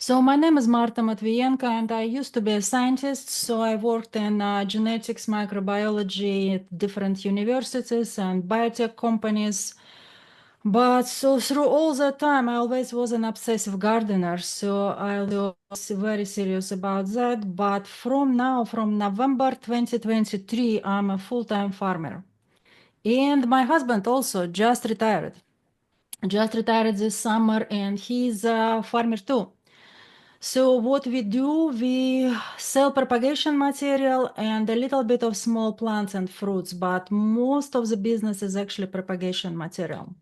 So my name is Marta Matvienko, and I used to be a scientist. So I worked in genetics, microbiology at different universities and biotech companies. But so through all that time, I always was an obsessive gardener. So I was very serious about that. But from November 2023, I'm a full-time farmer. And my husband also just retired this summer, and he's a farmer too. So what we do, we sell propagation material and a little bit of small plants and fruits, but most of the business is actually propagation material.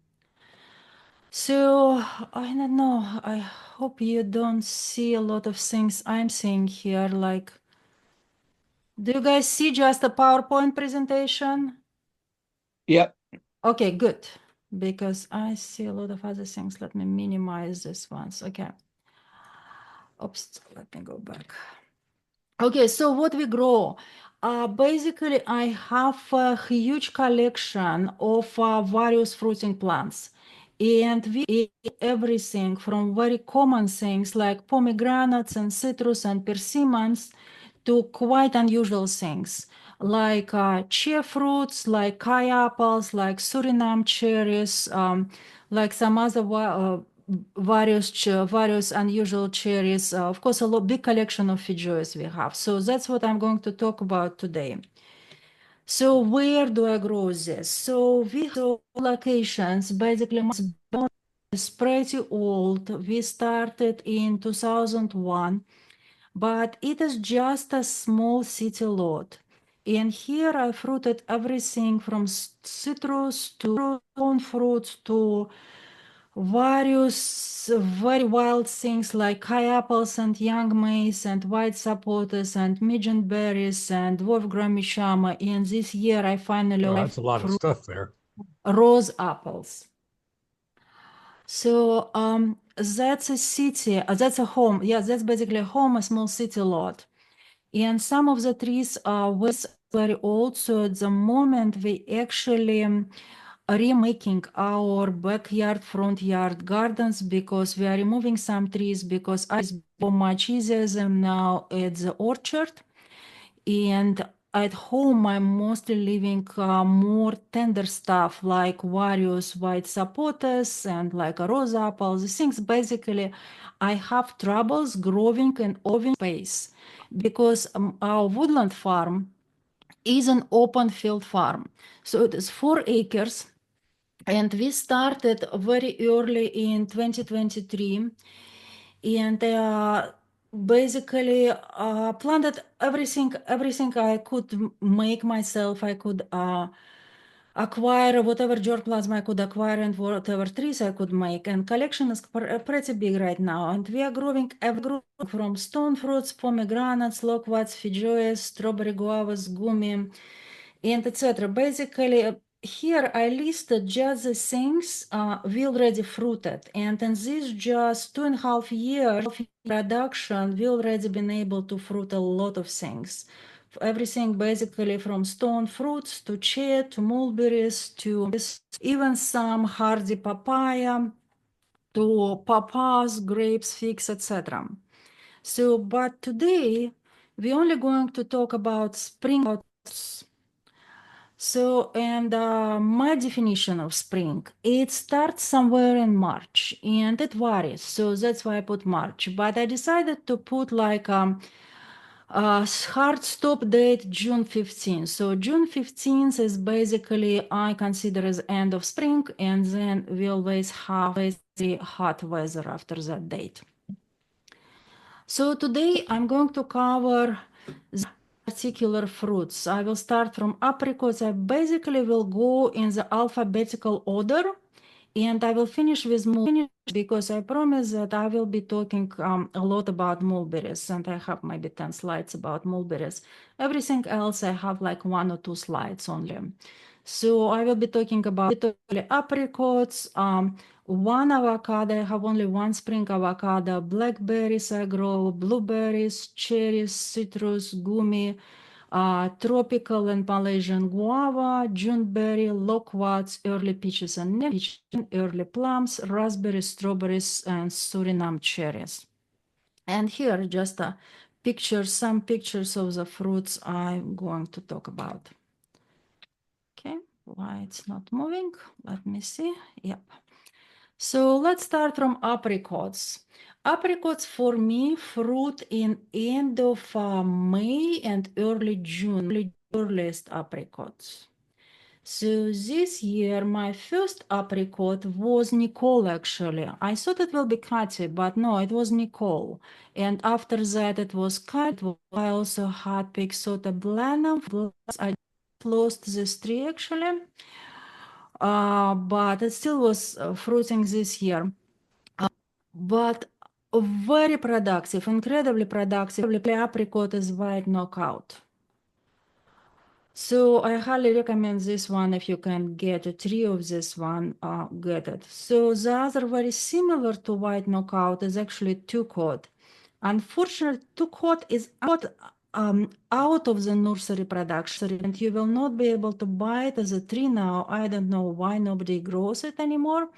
So I don't know, I hope you don't see a lot of things I'm seeing here. Like, do you guys see just a PowerPoint presentation? Yep. Okay, good. Because I see a lot of other things. Let me minimize this once. Okay. Oops, let me go back. Okay, so what we grow? Basically, I have a huge collection of various fruiting plants. And we eat everything from very common things like pomegranates and citrus and persimmons to quite unusual things like chia fruits, like kai apples, like Suriname cherries, like some other various unusual cherries. Of course, big collection of Fijoas we have. So that's what I'm going to talk about today. So where do I grow this? So we have locations. Basically, it's pretty old. We started in 2001, but it is just a small city lot. And here I fruited everything from citrus to stone fruits to various very wild things like high apples and young maize and white sapotas and midget berries and dwarf gramishama. And this year I finally That's a lot of stuff there. rose apples. So that's a city, that's a home. Yeah, that's basically a home, a small city lot. And some of the trees are very old. So at the moment we actually remaking our backyard, front yard gardens because we are removing some trees because it's much easier than now at the orchard. And at home, I'm mostly leaving more tender stuff like various white sapotas and like a rose apple. The things basically I have troubles growing in open space because our woodland farm is an open field farm. So it is 4 acres. And we started very early in 2023 and basically planted everything I could make myself. I could acquire whatever germplasm I could acquire and whatever trees I could make. And collection is pretty big right now. And we are growing from stone fruits, pomegranates, loquats, fijoas, strawberry guavas, gumi, and etc. Basically, here I listed just the things we already fruited. And in this just 2.5 years production, we already been able to fruit a lot of things. Everything basically from stone fruits to chia to mulberries to even some hardy papaya to papaws, grapes, figs, etc. So, but today we're only going to talk about spring. So, and my definition of spring, it starts somewhere in March and it varies. So that's why I put March. But I decided to put like hard stop date June 15th. So June 15th is basically I consider as end of spring, and then we always have the hot weather after that date. So today I'm going to cover the particular fruits. I will start from apricots. I basically will go in the alphabetical order, and I will finish with mulberries because I promise that I will be talking a lot about mulberries, and I have maybe 10 slides about mulberries. Everything else I have like 1 or 2 slides only. So I will be talking about apricots, one avocado. I have only one spring avocado, blackberries I grow, blueberries, cherries, citrus, gumi, tropical and Malaysian guava, juneberry, loquats, early peaches and peaches, early plums, raspberries, strawberries, and Suriname cherries. And here just a picture, some pictures of the fruits I'm going to talk about. Okay, why it's not moving? Let me see. Yep. So let's start from apricots. Apricots for me fruit in end of May and early June, earliest apricots. So this year, my first apricot was Nicole, actually. I thought it will be Katy, but no, it was Nicole. And after that, it was Katy. I also had Pixota Blenheim. I lost this tree, actually. But it still was fruiting this year. But very productive, incredibly productive. Apricot is white knockout. So I highly recommend this one. If you can get a tree of this one, get it. So the other very similar to white knockout is actually two-coat. Unfortunately, two-coat is out of the nursery production, and you will not be able to buy it as a tree now. I don't know why nobody grows it anymore,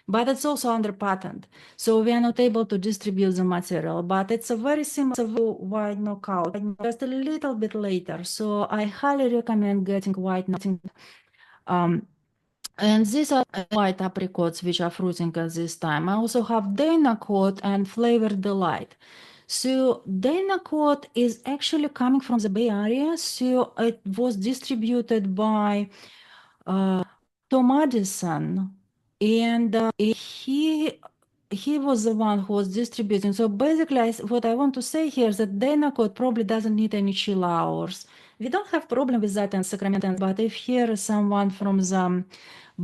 but it's also under patent. So we are not able to distribute the material, but it's a very similar white knockout, just a little bit later. So I highly recommend getting white knockout. And these are white apricots which are fruiting at this time. I also have Dynacot and Flavor Delight. So Dynacot is actually coming from the Bay Area. So it was distributed by Tom Addison, and he was the one who was distributing. So basically, what I want to say here is that Dynacot probably doesn't need any chill hours. We don't have problem with that in Sacramento, but if here is someone from the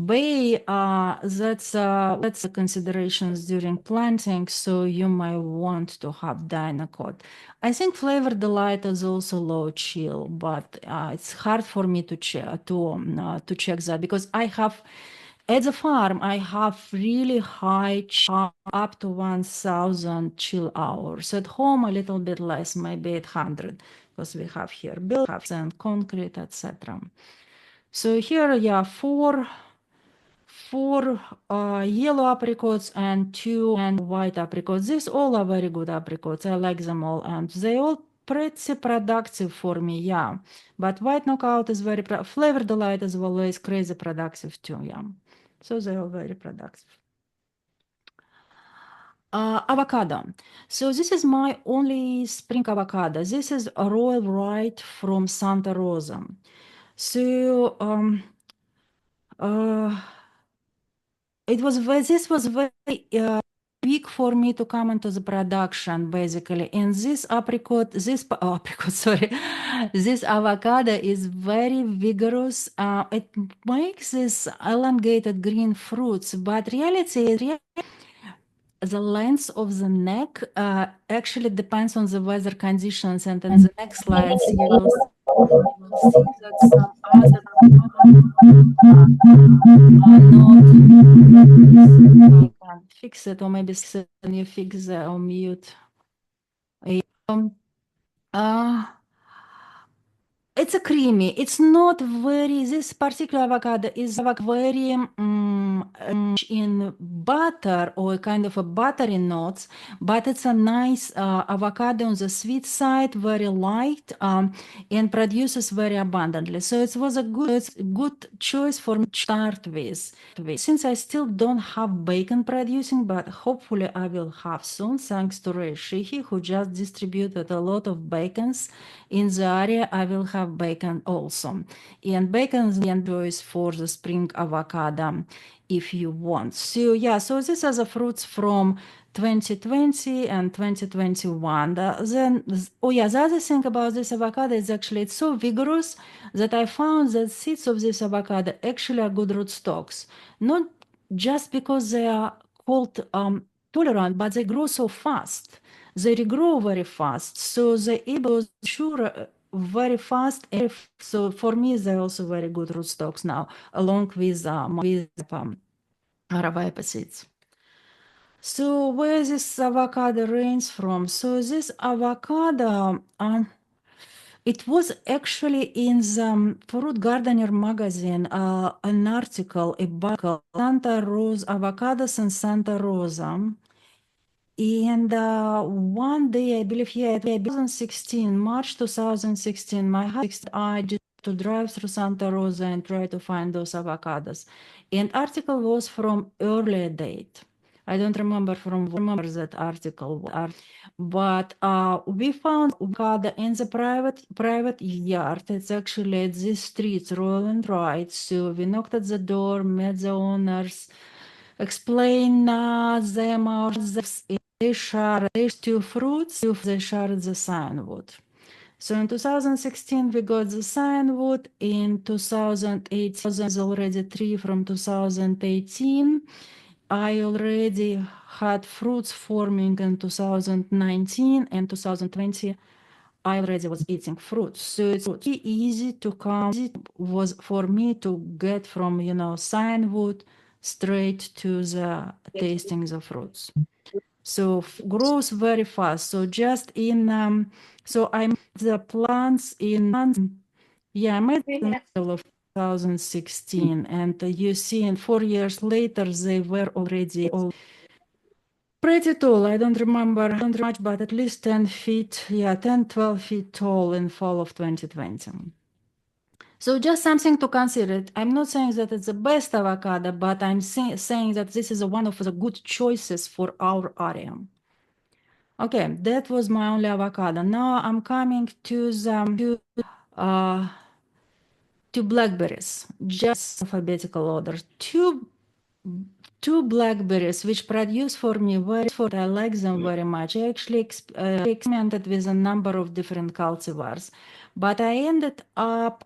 Bay, that's the considerations during planting. So you might want to have Dynacot. I think Flavor Delight is also low chill, but it's hard for me to check that because I have at the farm I have really high up to 1,000 chill hours. At home a little bit less, maybe 800, because we have here buildings and concrete, etc. So here, yeah, four yellow apricots and two white apricots. These all are very good apricots. I like them all, and they all pretty productive for me, yeah. But white knockout is very Flavor Delight as well is crazy productive too, yeah. So they are very productive. Avocado. So this is my only spring avocado. This is a Royal Right from Santa Rosa. So this was very big for me to come into the production, basically. And this sorry, this avocado is very vigorous. It makes this elongated green fruits, but reality is the length of the neck actually depends on the weather conditions. And in the next slides, you will see that some other I can fix it, or maybe you fix the or mute. Uh, it's a creamy. It's not very. This particular avocado is very in butter or kind of a buttery notes, but it's a nice avocado on the sweet side, very light, and produces very abundantly. So it was a good choice for me to start with. Since I still don't have bacon producing, but hopefully I will have soon, thanks to Ray Sheehy, who just distributed a lot of bacons in the area. I will have bacon also. And bacon is the choice for the spring avocado if you want. So yeah, so these are the fruits from 2020 and 2021. Then, oh yeah, the other thing about this avocado is actually it's so vigorous that I found that seeds of this avocado actually are good rootstocks. Not just because they are cold tolerant, but they grow so fast. They regrow very fast, so they able to sure very fast. So for me, they're also very good rootstocks now, along with Aravaipa seeds. So where this avocado range from? So this avocado, it was actually in the Fruit Gardener magazine, an article about Santa Rosa, avocados in Santa Rosa. And one day, I believe, yeah, 2016, March 2016, I just to drive through Santa Rosa and try to find those avocados. And article was from earlier date. I don't remember that article, but we found avocado in the private yard. It's actually at this street, Royal and Right. So we knocked at the door, met the owners, explain them our they shared these two fruits, they shared the cyanwood. So in 2016, we got the cyanwood. In 2018, was already tree from 2018. I already had fruits forming in 2019 and 2020. I already was eating fruits. So it's really easy to come, was for me to get from, cyanwood straight to the tasting the fruits. So grows very fast. So just in, so I made the plants I made in the middle of 2016. And you see, in 4 years later, they were already all pretty tall. I don't remember much, but at least 10 feet, 10, 12 feet tall in fall of 2020. So just something to consider. I'm not saying that it's the best avocado, but I'm saying that this is one of the good choices for our area. Okay, that was my only avocado. Now I'm coming to the to blackberries, just alphabetical order. Two blackberries which produce for me I like them very much. I actually experimented with a number of different cultivars, but I ended up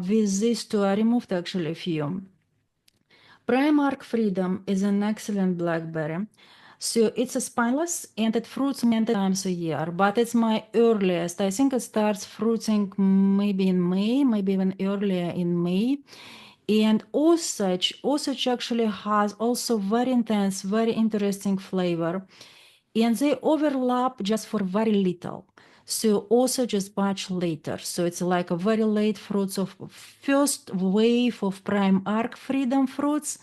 with these two. I removed actually a few. Primark Freedom is an excellent blackberry. So it's a spineless and it fruits many times a year, but it's my earliest. I think it starts fruiting maybe in May, maybe even earlier in May. And Osage actually has also very intense, very interesting flavor. And they overlap just for very little. So Osage is much later. So it's like a very late fruits of first wave of prime arc freedom fruits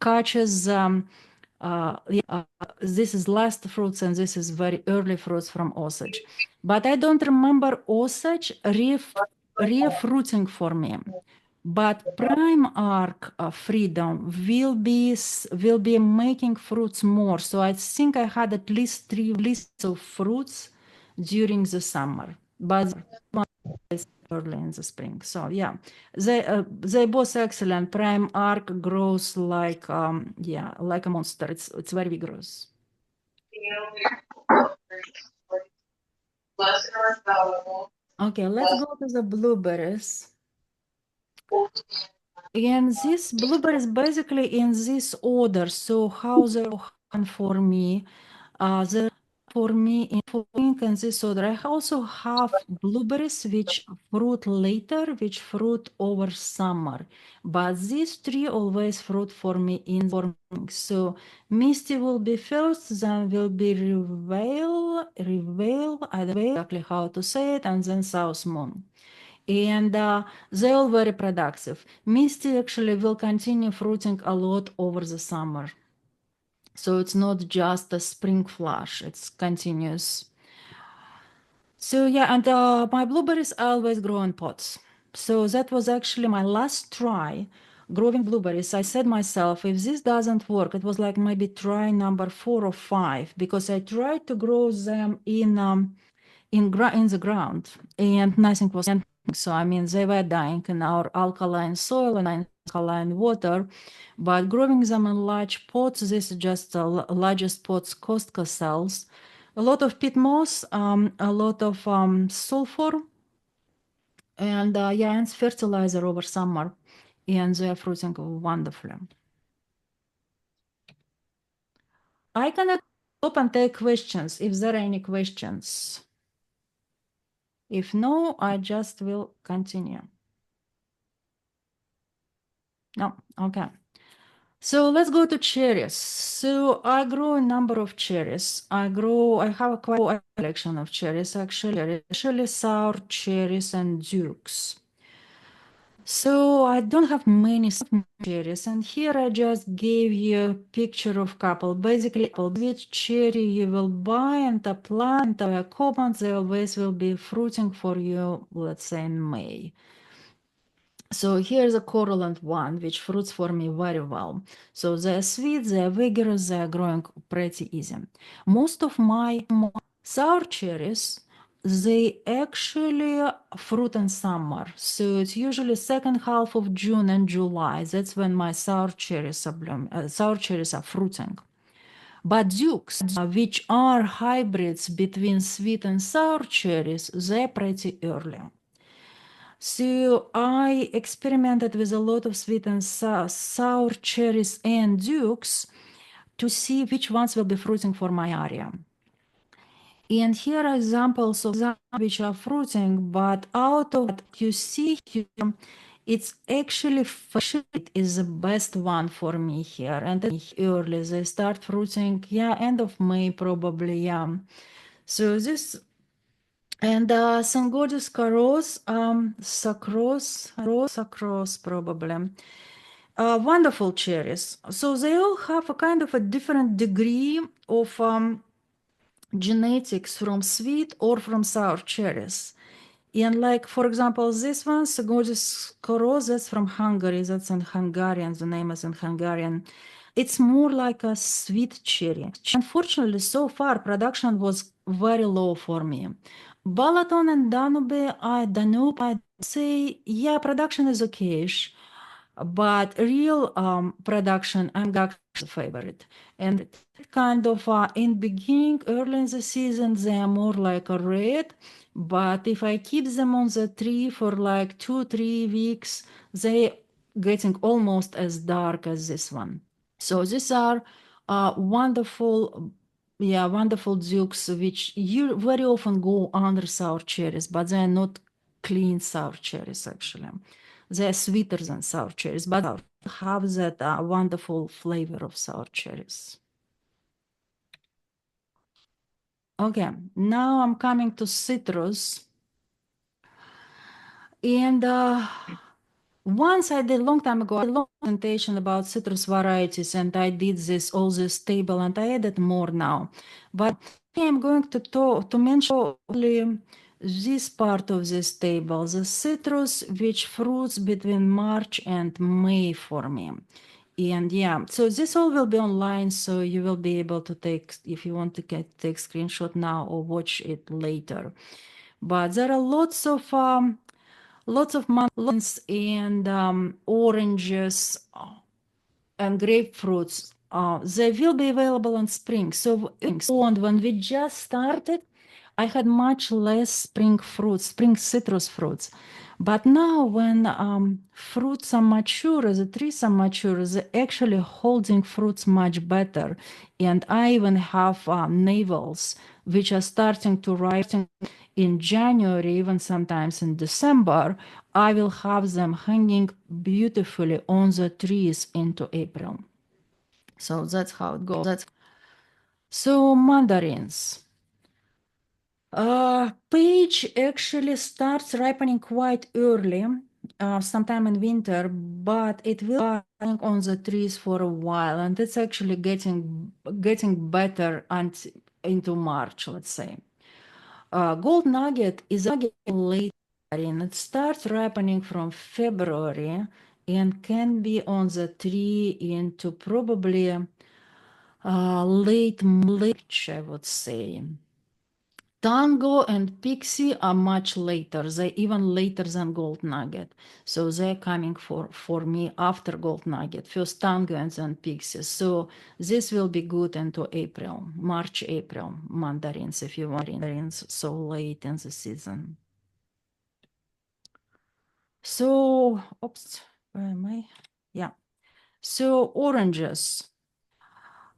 catches this is last fruits and this is very early fruits from Osage. But I don't remember Osage re-fruiting for me. But prime arc freedom will be making fruits more. So I think I had at least 3 lists of fruits during the summer, but early in the spring. So yeah, they both excellent. Prime arc grows like like a monster. It's very vigorous. Okay, let's go to the blueberries. And this blueberries basically in this order. So how they for me, the for me in this order. I also have blueberries which fruit later, which fruit over summer. But these three always fruit for me in morning. So Misty will be first, then will be Reveal, I don't know exactly how to say it, and then South Moon. And they're all very productive. Misty actually will continue fruiting a lot over the summer. So it's not just a spring flush, it's continuous. So yeah, and my blueberries always grow in pots. So that was actually my last try growing blueberries. I said myself, if this doesn't work, it was like maybe try number 4 or 5, because I tried to grow them in the ground and nothing was. So I mean, they were dying in our alkaline soil and alkaline water, but growing them in large pots, this is just the largest pots, Costco cells, a lot of peat moss, a lot of sulfur, and and fertilizer over summer, and they are fruiting wonderfully. I can stop and take questions if there are any questions. If no, I just will continue. No, okay. So let's go to cherries. So I grow a number of cherries. I have quite a collection of cherries actually, sour cherries and dukes. So I don't have many cherries, and here I just gave you a picture of couple. Basically, which cherry you will buy and a plant or a common, they always will be fruiting for you, let's say in May. So here's a correlate one, which fruits for me very well. So they're sweet, they're vigorous, they're growing pretty easy. Most of my sour cherries, they actually fruit in summer. So it's usually second half of June and July. That's when my sour cherries are fruiting. But dukes, which are hybrids between sweet and sour cherries, they're pretty early. So I experimented with a lot of sweet and sour cherries and dukes to see which ones will be fruiting for my area. And here are examples of them which are fruiting, but out of what you see here, it's actually it is the best one for me here. And early, they start fruiting, yeah, end of May probably, yeah. So this and Sangordis Caros, Sacros probably. Wonderful cherries. So they all have a kind of a different degree of genetics from sweet or from sour cherries. And like, for example, this one, Sangordis Caros, that's from Hungary. That's in Hungarian. The name is in Hungarian. It's more like a sweet cherry. Unfortunately, so far, production was very low for me. Balaton and Danube, I'd say, yeah, production is okayish, but real production, I'm actually favorite. And kind of in beginning, early in the season, they are more like a red, but if I keep them on the tree for like 2-3 weeks, they getting almost as dark as this one. So these are wonderful, yeah, wonderful dukes, which you very often go under sour cherries, but they are not clean sour cherries actually. They are sweeter than sour cherries, but have that wonderful flavor of sour cherries. Okay, now I'm coming to citrus. And once I did a long time ago a long presentation about citrus varieties, and I did all this table, and I added more now. But I'm going to mention only this part of this table, the citrus which fruits between March and May for me. And yeah, so this all will be online, so you will be able to take, if you want to take screenshot now or watch it later. But there are lots of melons and oranges and grapefruits. They will be available in spring. So when we just started, I had much less spring citrus fruits. But now when fruits are mature, the trees are mature, they're actually holding fruits much better. And I even have navels, which are starting to ripen in January, even sometimes in December. I will have them hanging beautifully on the trees into April. So that's how it goes. So mandarins. Peach actually starts ripening quite early, sometime in winter, but it will be on the trees for a while, and it's actually getting better into March, let's say. Gold nugget is a late and it starts ripening from February and can be on the tree into probably late March, I would say. Tango and Pixie are much later. They're even later than Gold Nugget. So they're coming for me after Gold Nugget. First Tango and then Pixie. So this will be good into April, March, April, mandarins, if you want mandarins so late in the season. So, oops, where am I? Yeah. So oranges.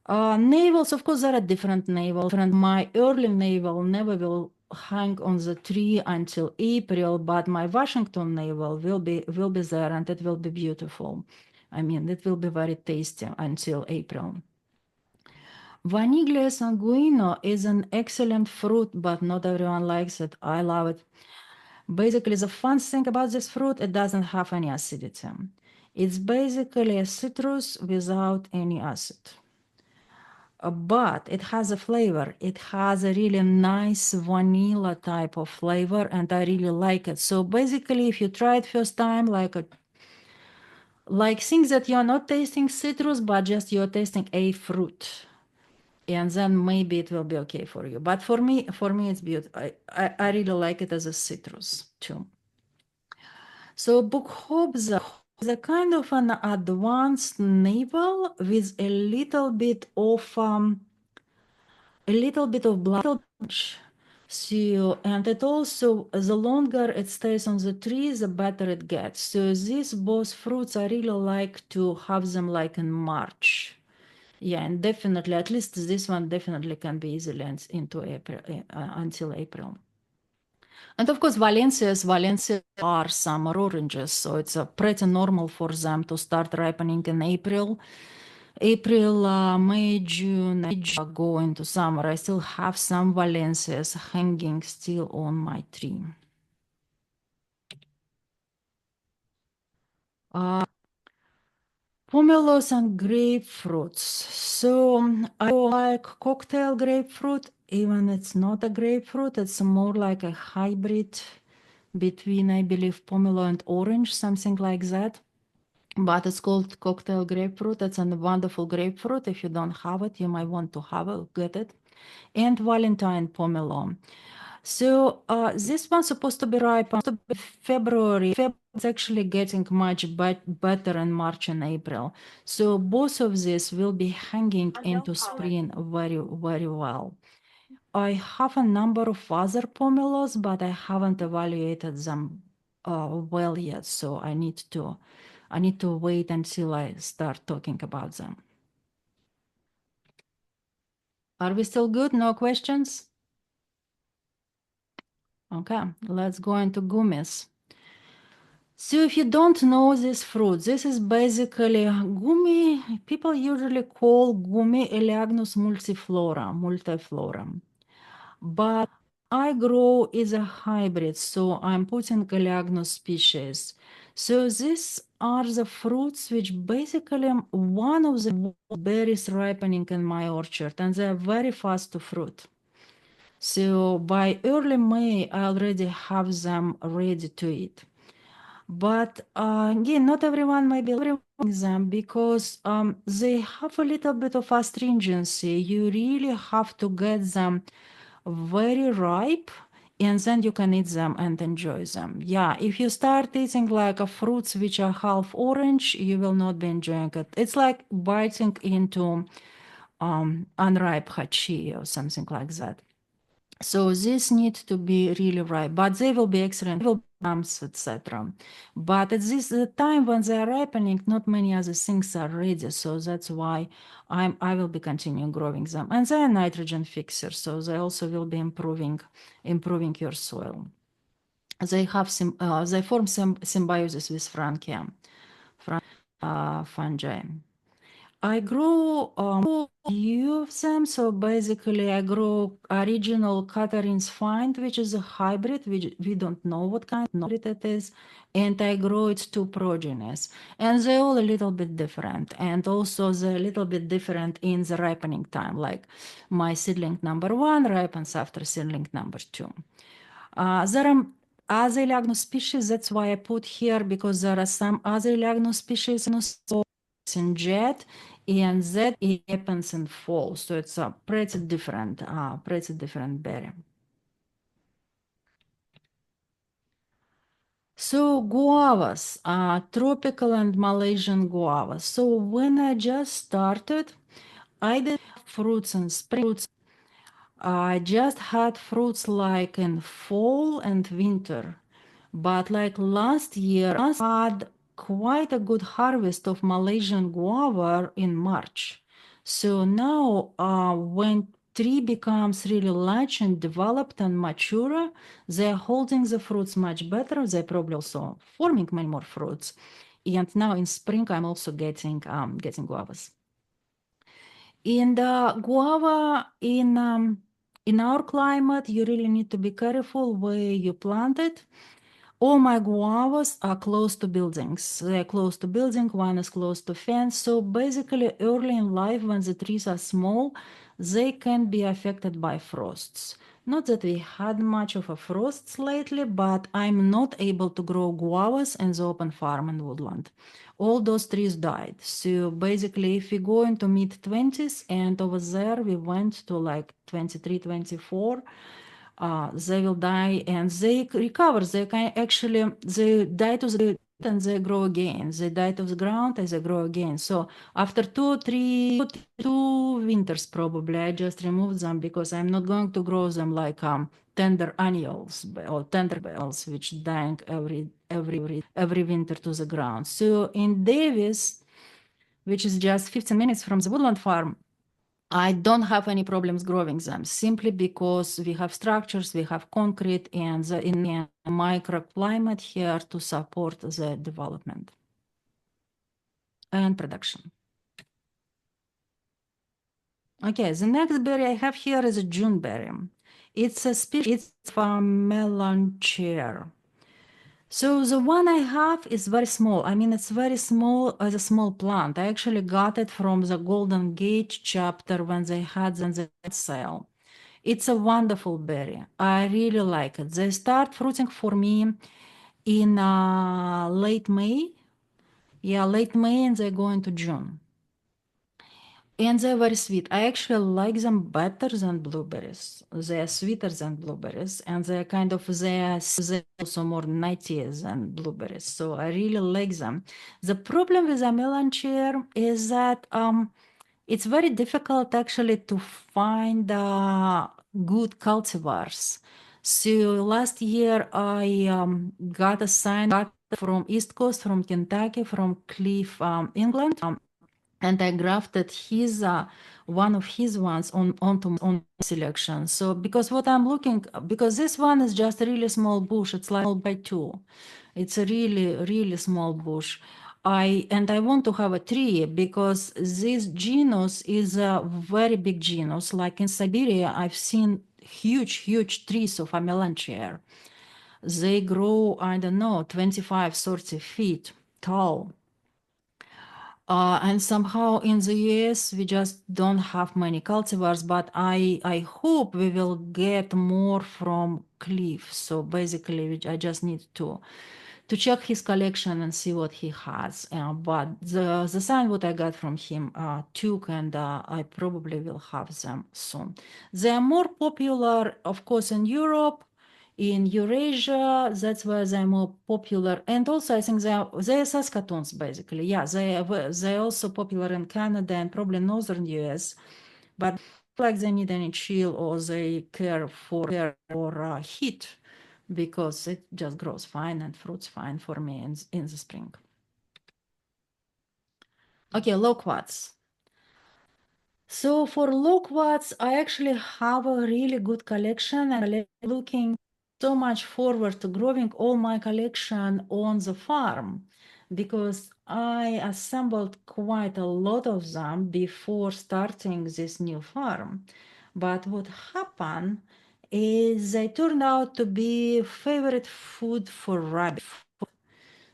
Navels, of course, there are different navels. My early navel never will hang on the tree until April, but my Washington navel will be there, and it will be beautiful. I mean, it will be very tasty until April. Vaniglia sanguino is an excellent fruit, but not everyone likes it. I love it. Basically, the fun thing about this fruit, it doesn't have any acidity. It's basically a citrus without any acid. But it has a flavor. It has a really nice vanilla type of flavor, and I really like it. So basically, if you try it first time, like things that you're not tasting citrus, but just you're tasting a fruit, and then maybe it will be okay for you. But for me, it's beautiful. I really like it as a citrus too. So Bukhob is a kind of an advanced navel with a little bit of blood. So, and it also, the longer it stays on the tree, the better it gets. So these both fruits, I really like to have them like in March. Yeah, and definitely, at least this one definitely can be easily into April, until April. And of course, Valencia are summer oranges, so it's pretty normal for them to start ripening in April. May, June, go into summer. I still have some Valencias hanging still on my tree. Pomelos and grapefruits. So I like cocktail grapefruit, even it's not a grapefruit, it's more like a hybrid between, I believe, pomelo and orange, something like that. But it's called cocktail grapefruit. It's a wonderful grapefruit. If you don't have it, you might want to have it, get it. And Valentine pomelo. So this one's supposed to be ripe in February. It's actually getting much better in March and April. So both of these will be hanging into spring very, very well. I have a number of other pomelos, but I haven't evaluated them well yet. So I need to wait until I start talking about them. Are we still good? No questions? Okay, let's go into gummies. So if you don't know this fruit, this is basically gummy. People usually call gummy Elaeagnus multiflora. But I grow is a hybrid, so I'm putting Elaeagnus species. So these are the fruits which basically one of the berries ripening in my orchard, and they're very fast to fruit. So by early May, I already have them ready to eat. But again, not everyone may be loving them because they have a little bit of astringency. You really have to get them very ripe, and then you can eat them and enjoy them. Yeah, if you start eating like fruits which are half orange, you will not be enjoying it. It's like biting into unripe hachi or something like that. So this needs to be really ripe, but they will be excellent. They will etc. But at this the time when they are ripening, not many other things are ready. So that's why I will be continuing growing them. And they are nitrogen fixers, so they also will be improving your soil. They have they form symbiosis with Frankia fungi. I grow few of them. So basically, I grow original Catherine's Find, which is a hybrid, which we don't know what kind of hybrid it is, and I grow its two progenies, and they're all a little bit different, and also they're a little bit different in the ripening time. Like my seedling number 1 ripens after seedling number 2. There are other Elaeagnus species. That's why I put here, because there are some other Elaeagnus species in jet, and that happens in fall. So it's a pretty different berry. So guavas, tropical and Malaysian guavas. So when I just started, I did fruits and spring. I just had fruits like in fall and winter. But like last year, I had quite a good harvest of Malaysian guava in March. So now when tree becomes really large and developed and mature, they're holding the fruits much better. They're probably also forming many more fruits. And now in spring, I'm also getting guavas. In the guava in our climate, you really need to be careful where you plant it, All my guavas are close to buildings. They're close to building, one is close to fence. So basically early in life when the trees are small, they can be affected by frosts. Not that we had much of a frosts lately, but I'm not able to grow guavas in the open farm in woodland. All those trees died. So basically if we go into mid-20s and over there we went to like 23, 24, they will die and they recover. They can actually, they die to the and they grow again. They die to the ground and they grow again. So after 2 winters probably, I just removed them because I'm not going to grow them like tender annuals or tender bells, which dying every winter to the ground. So in Davis, which is just 15 minutes from the woodland farm, I don't have any problems growing them simply because we have structures, we have concrete, and the in a microclimate here to support the development and production. Okay, the next berry I have here is a Juneberry. It's a species from melon chair. So the one I have is very small. I mean, it's very small as a small plant. I actually got it from the Golden Gate chapter when they had the sale. It's a wonderful berry. I really like it. They start fruiting for me in late May. Yeah, late May, and they go into June. And they're very sweet. I actually like them better than blueberries. They're sweeter than blueberries, and they're kind of they're also more nutty than blueberries. So I really like them. The problem with the melon chair is that it's very difficult actually to find good cultivars. So last year I got a sign from East Coast, from Kentucky, from Cliff, England, and I grafted his one of his ones onto on selection. So because what I'm looking, because this one is just a really small bush, it's like by 2. It's a really small bush. I want to have a tree because this genus is a very big genus. Like in Siberia, I've seen huge trees of amelanchier. They grow, I don't know, 25, 30 feet tall. And somehow in the US, we just don't have many cultivars, but I hope we will get more from Cliff. So basically, I just need to check his collection and see what he has. But the sign what I got from him took, and I probably will have them soon. They are more popular, of course, in Europe, in Eurasia. That's where they're more popular, and also I think they're Saskatoons basically. Yeah, they're also popular in Canada and probably northern US, but like they need any chill or they care for heat because it just grows fine and fruits fine for me in the spring. Okay, loquats. So for loquats, I actually have a really good collection and I'm looking so much forward to growing all my collection on the farm because I assembled quite a lot of them before starting this new farm. But what happened is they turned out to be favorite food for rabbits.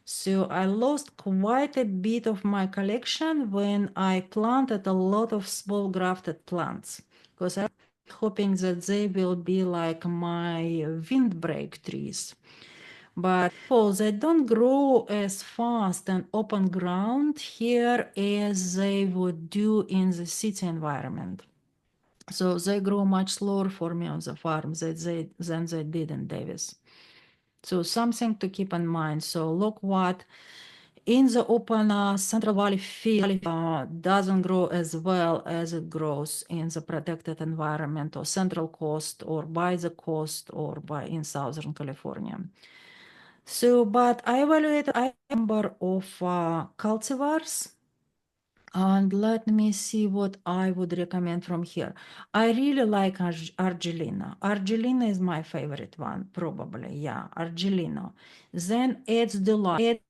So I lost quite a bit of my collection when I planted a lot of small grafted plants because I'm hoping that they will be like my windbreak trees. But they don't grow as fast in open ground here as they would do in the city environment. So they grow much slower for me on the farm than they did in Davis. So something to keep in mind. So look what in the open Central Valley field doesn't grow as well as it grows in the protected environment or Central Coast or by the coast or by in Southern California. So, but I evaluated a number of cultivars. And let me see what I would recommend from here. I really like Argelina. Argelina is my favorite one, probably. Yeah, Argelino. Then it's Delight.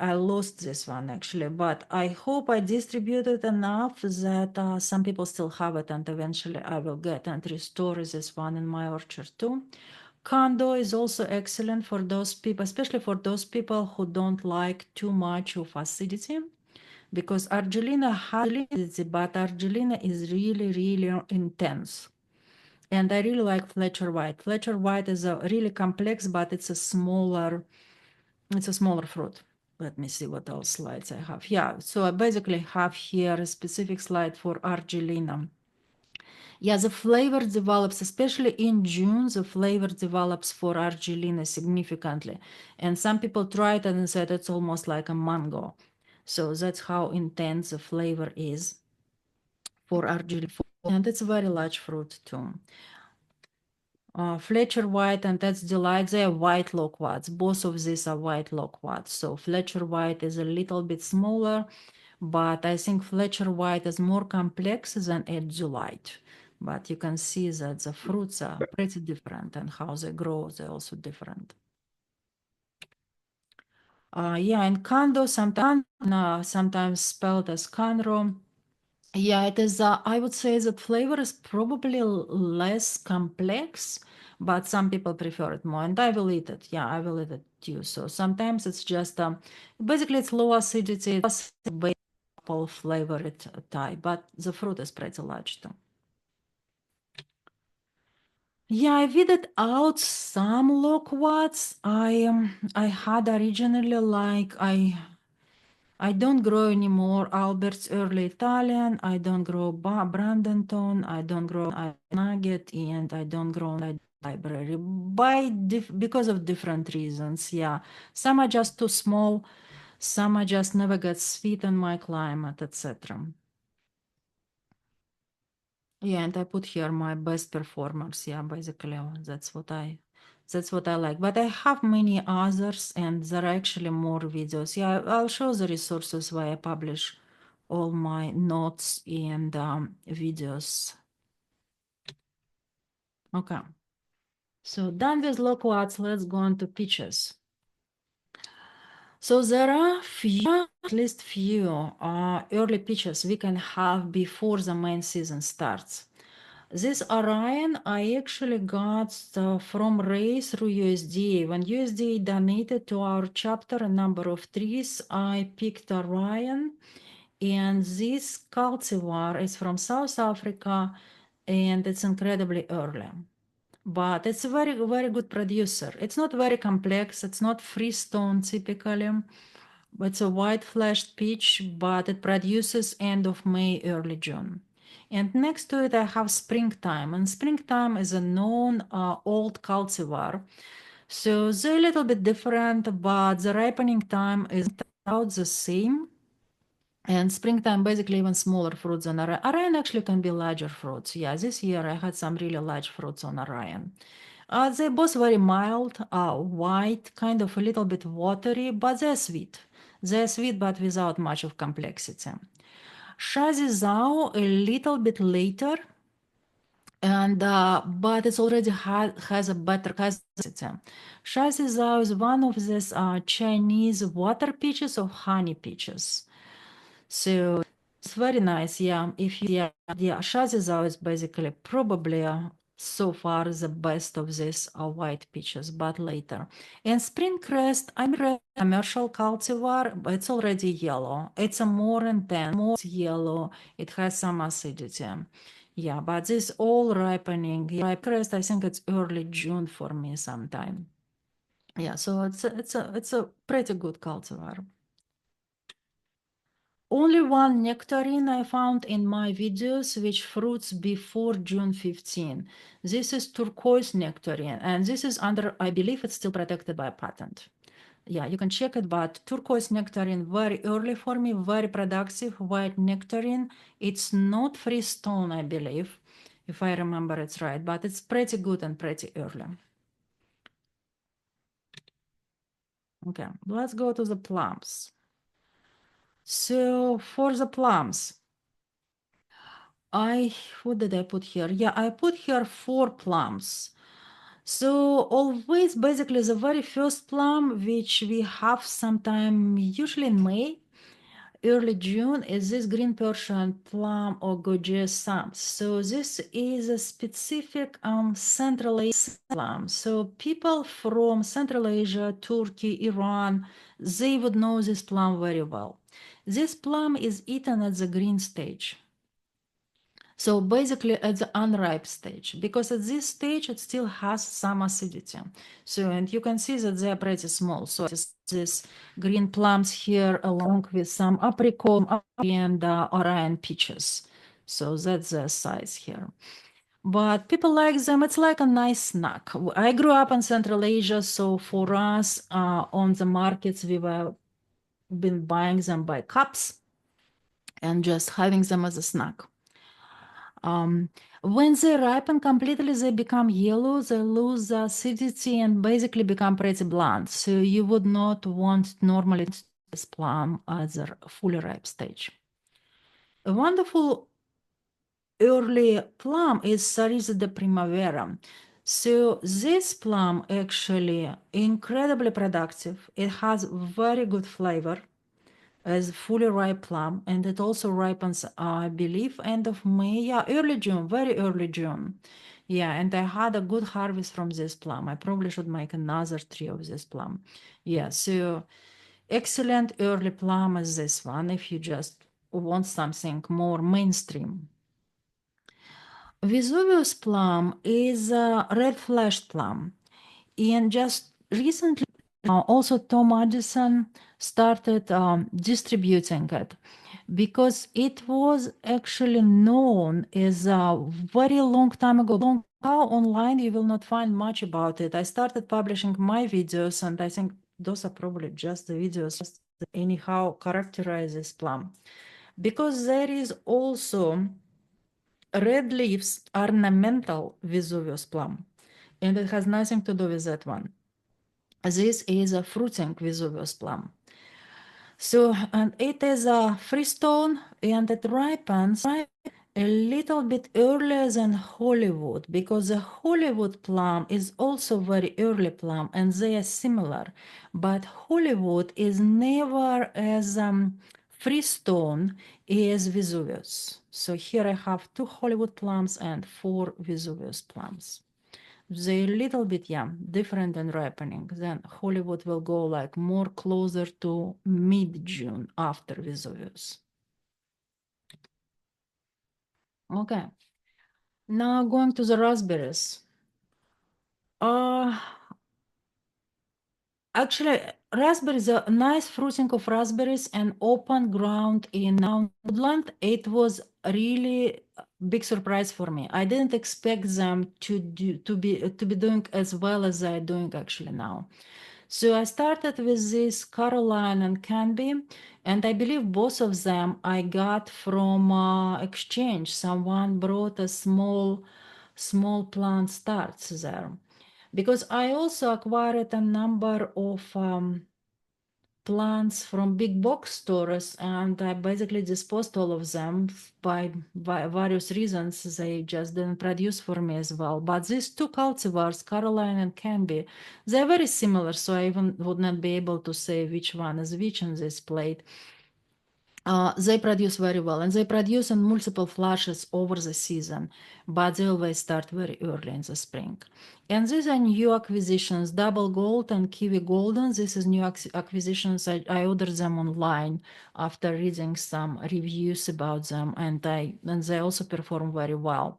I lost this one actually, but I hope I distributed enough that some people still have it, and eventually I will get and restore this one in my orchard too. Condo is also excellent for those people, especially for those people who don't like too much of acidity, because Argelina has acidity, but Argelina is really, really intense. And I really like Fletcher White. Fletcher White is a really complex, but it's a smaller fruit. Let me see what else slides I have. Yeah, so I basically have here a specific slide for Argelina. Yeah, the flavor develops, especially in June, the flavor develops for Argelina significantly. And some people try it and said it's almost like a mango. So that's how intense the flavor is for Argelina. And it's a very large fruit too. Fletcher White and that's Delight, they are white loquats. Both of these are white loquats. So Fletcher White is a little bit smaller, but I think Fletcher White is more complex than Ed Delight. But you can see that the fruits are pretty different and how they grow, they're also different. Yeah, and Kando, sometimes spelled as Kanro. Yeah, it is. I would say that flavor is probably less complex, but some people prefer it more, and I will eat it. Yeah, I will eat it too. So sometimes it's just basically it's low acidity, apple flavored type, but the fruit is pretty large too. Yeah, I weeded out some loquats. I had originally like I don't grow anymore Albert's early Italian. I don't grow Brandenton. I don't grow Nugget, and I don't grow library because of different reasons. Yeah, some are just too small. Some are just never get sweet in my climate, etc. Yeah, and I put here my best performers. Yeah, basically that's what I like. But I have many others, and there are actually more videos. Yeah, I'll show the resources where I publish all my notes and videos. Okay. So done with loquats, let's go on to peaches. So there are at least few early peaches we can have before the main season starts. This Orion I actually got from Ray through USDA. When USDA donated to our chapter a number of trees, I picked Orion. And this cultivar is from South Africa, and it's incredibly early. But it's a very, very good producer. It's not very complex. It's not freestone typically. It's a white-fleshed peach, but it produces end of May, early June. And next to it, I have springtime. And springtime is a known old cultivar. So they're a little bit different, but the ripening time is about the same. And springtime, basically even smaller fruits than Orion. Orion actually can be larger fruits. Yeah, this year I had some really large fruits on Orion. They're both very mild, white, kind of a little bit watery, but they're sweet. They're sweet, but without much of complexity. Shazi Zhao a little bit later, and but it's already has a better capacity. Shazi Zhao is one of these Chinese water peaches or honey peaches. So it's very nice, yeah. If you, yeah, Shazizao is basically probably so far the best of these white peaches, but later. And Spring Crest, I'm a commercial cultivar, but it's already yellow. It's a more intense, more yellow. It has some acidity. Yeah, but this all ripening. Yeah, Crest, I think it's early June for me sometime. Yeah, so it's a pretty good cultivar. Only one nectarine I found in my videos which fruits before June 15. This is turquoise nectarine, and this is under, I believe it's still protected by a patent. Yeah, you can check it, but turquoise nectarine very early for me, very productive, white nectarine. It's not freestone, I believe, if I remember it's right, but it's pretty good and pretty early. Okay, let's go to the plums. So for the plums, what did I put here? Yeah, I put here 4 plums. So always basically the very first plum, which we have sometime usually in May, early June is this green Persian plum or gorgeous sams. So this is a specific Central Asian plum. So people from Central Asia, Turkey, Iran, they would know this plum very well. This plum is eaten at the green stage. So basically at the unripe stage, because at this stage it still has some acidity. So, and you can see that they are pretty small. So it's these green plums here along with some apricot and Orion peaches. So that's the size here. But people like them. It's like a nice snack. I grew up in Central Asia, so for us on the markets, we were been buying them by cups and just having them as a snack. When they ripen completely, they become yellow, they lose the acidity and basically become pretty blunt. So you would not want normally this plum at the fully ripe stage. A wonderful early plum is Sarisa de Primavera. So this plum actually incredibly productive. It has very good flavor as fully ripe plum, and it also ripens, I believe, end of May. Yeah, early June, very early June. Yeah, and I had a good harvest from this plum. I probably should make another tree of this plum. Yeah, so excellent early plum is this one if you just want something more mainstream. Vesuvius plum is a red fleshed plum. And just recently, also Tom Addison started distributing it because it was actually known as a very long time ago. Now online you will not find much about it. I started publishing my videos, and I think those are probably just the videos just anyhow characterize this plum. Because there is also red leaves ornamental Vesuvius plum, and it has nothing to do with that one. This is a fruiting Vesuvius plum. So, and it is a freestone and it ripens a little bit earlier than Hollywood because the Hollywood plum is also very early plum and they are similar. But Hollywood is never as freestone as Vesuvius. So here I have 2 Hollywood plums and 4 Vesuvius plums. They're a little bit, yeah, different in ripening. Then Hollywood will go like more closer to mid-June after Vesuvius. Okay. Now going to the raspberries. Actually, raspberries are nice fruiting of raspberries and open ground in woodland. It was really a big surprise for me. I didn't expect them to be doing as well as they're doing actually now. So I started with this Caroline and Canby, and I believe both of them I got from exchange. Someone brought a small plant starts there. Because I also acquired a number of plants from big box stores, and I basically disposed all of them by various reasons. They just didn't produce for me as well. But these 2 cultivars, Caroline and Canby, they're very similar, so I even would not be able to say which one is which on this plate. They produce very well, and they produce in multiple flushes over the season, but they always start very early in the spring. And these are new acquisitions, Double Gold and Kiwi Golden. This is new acquisitions. I ordered them online after reading some reviews about them, and they also perform very well.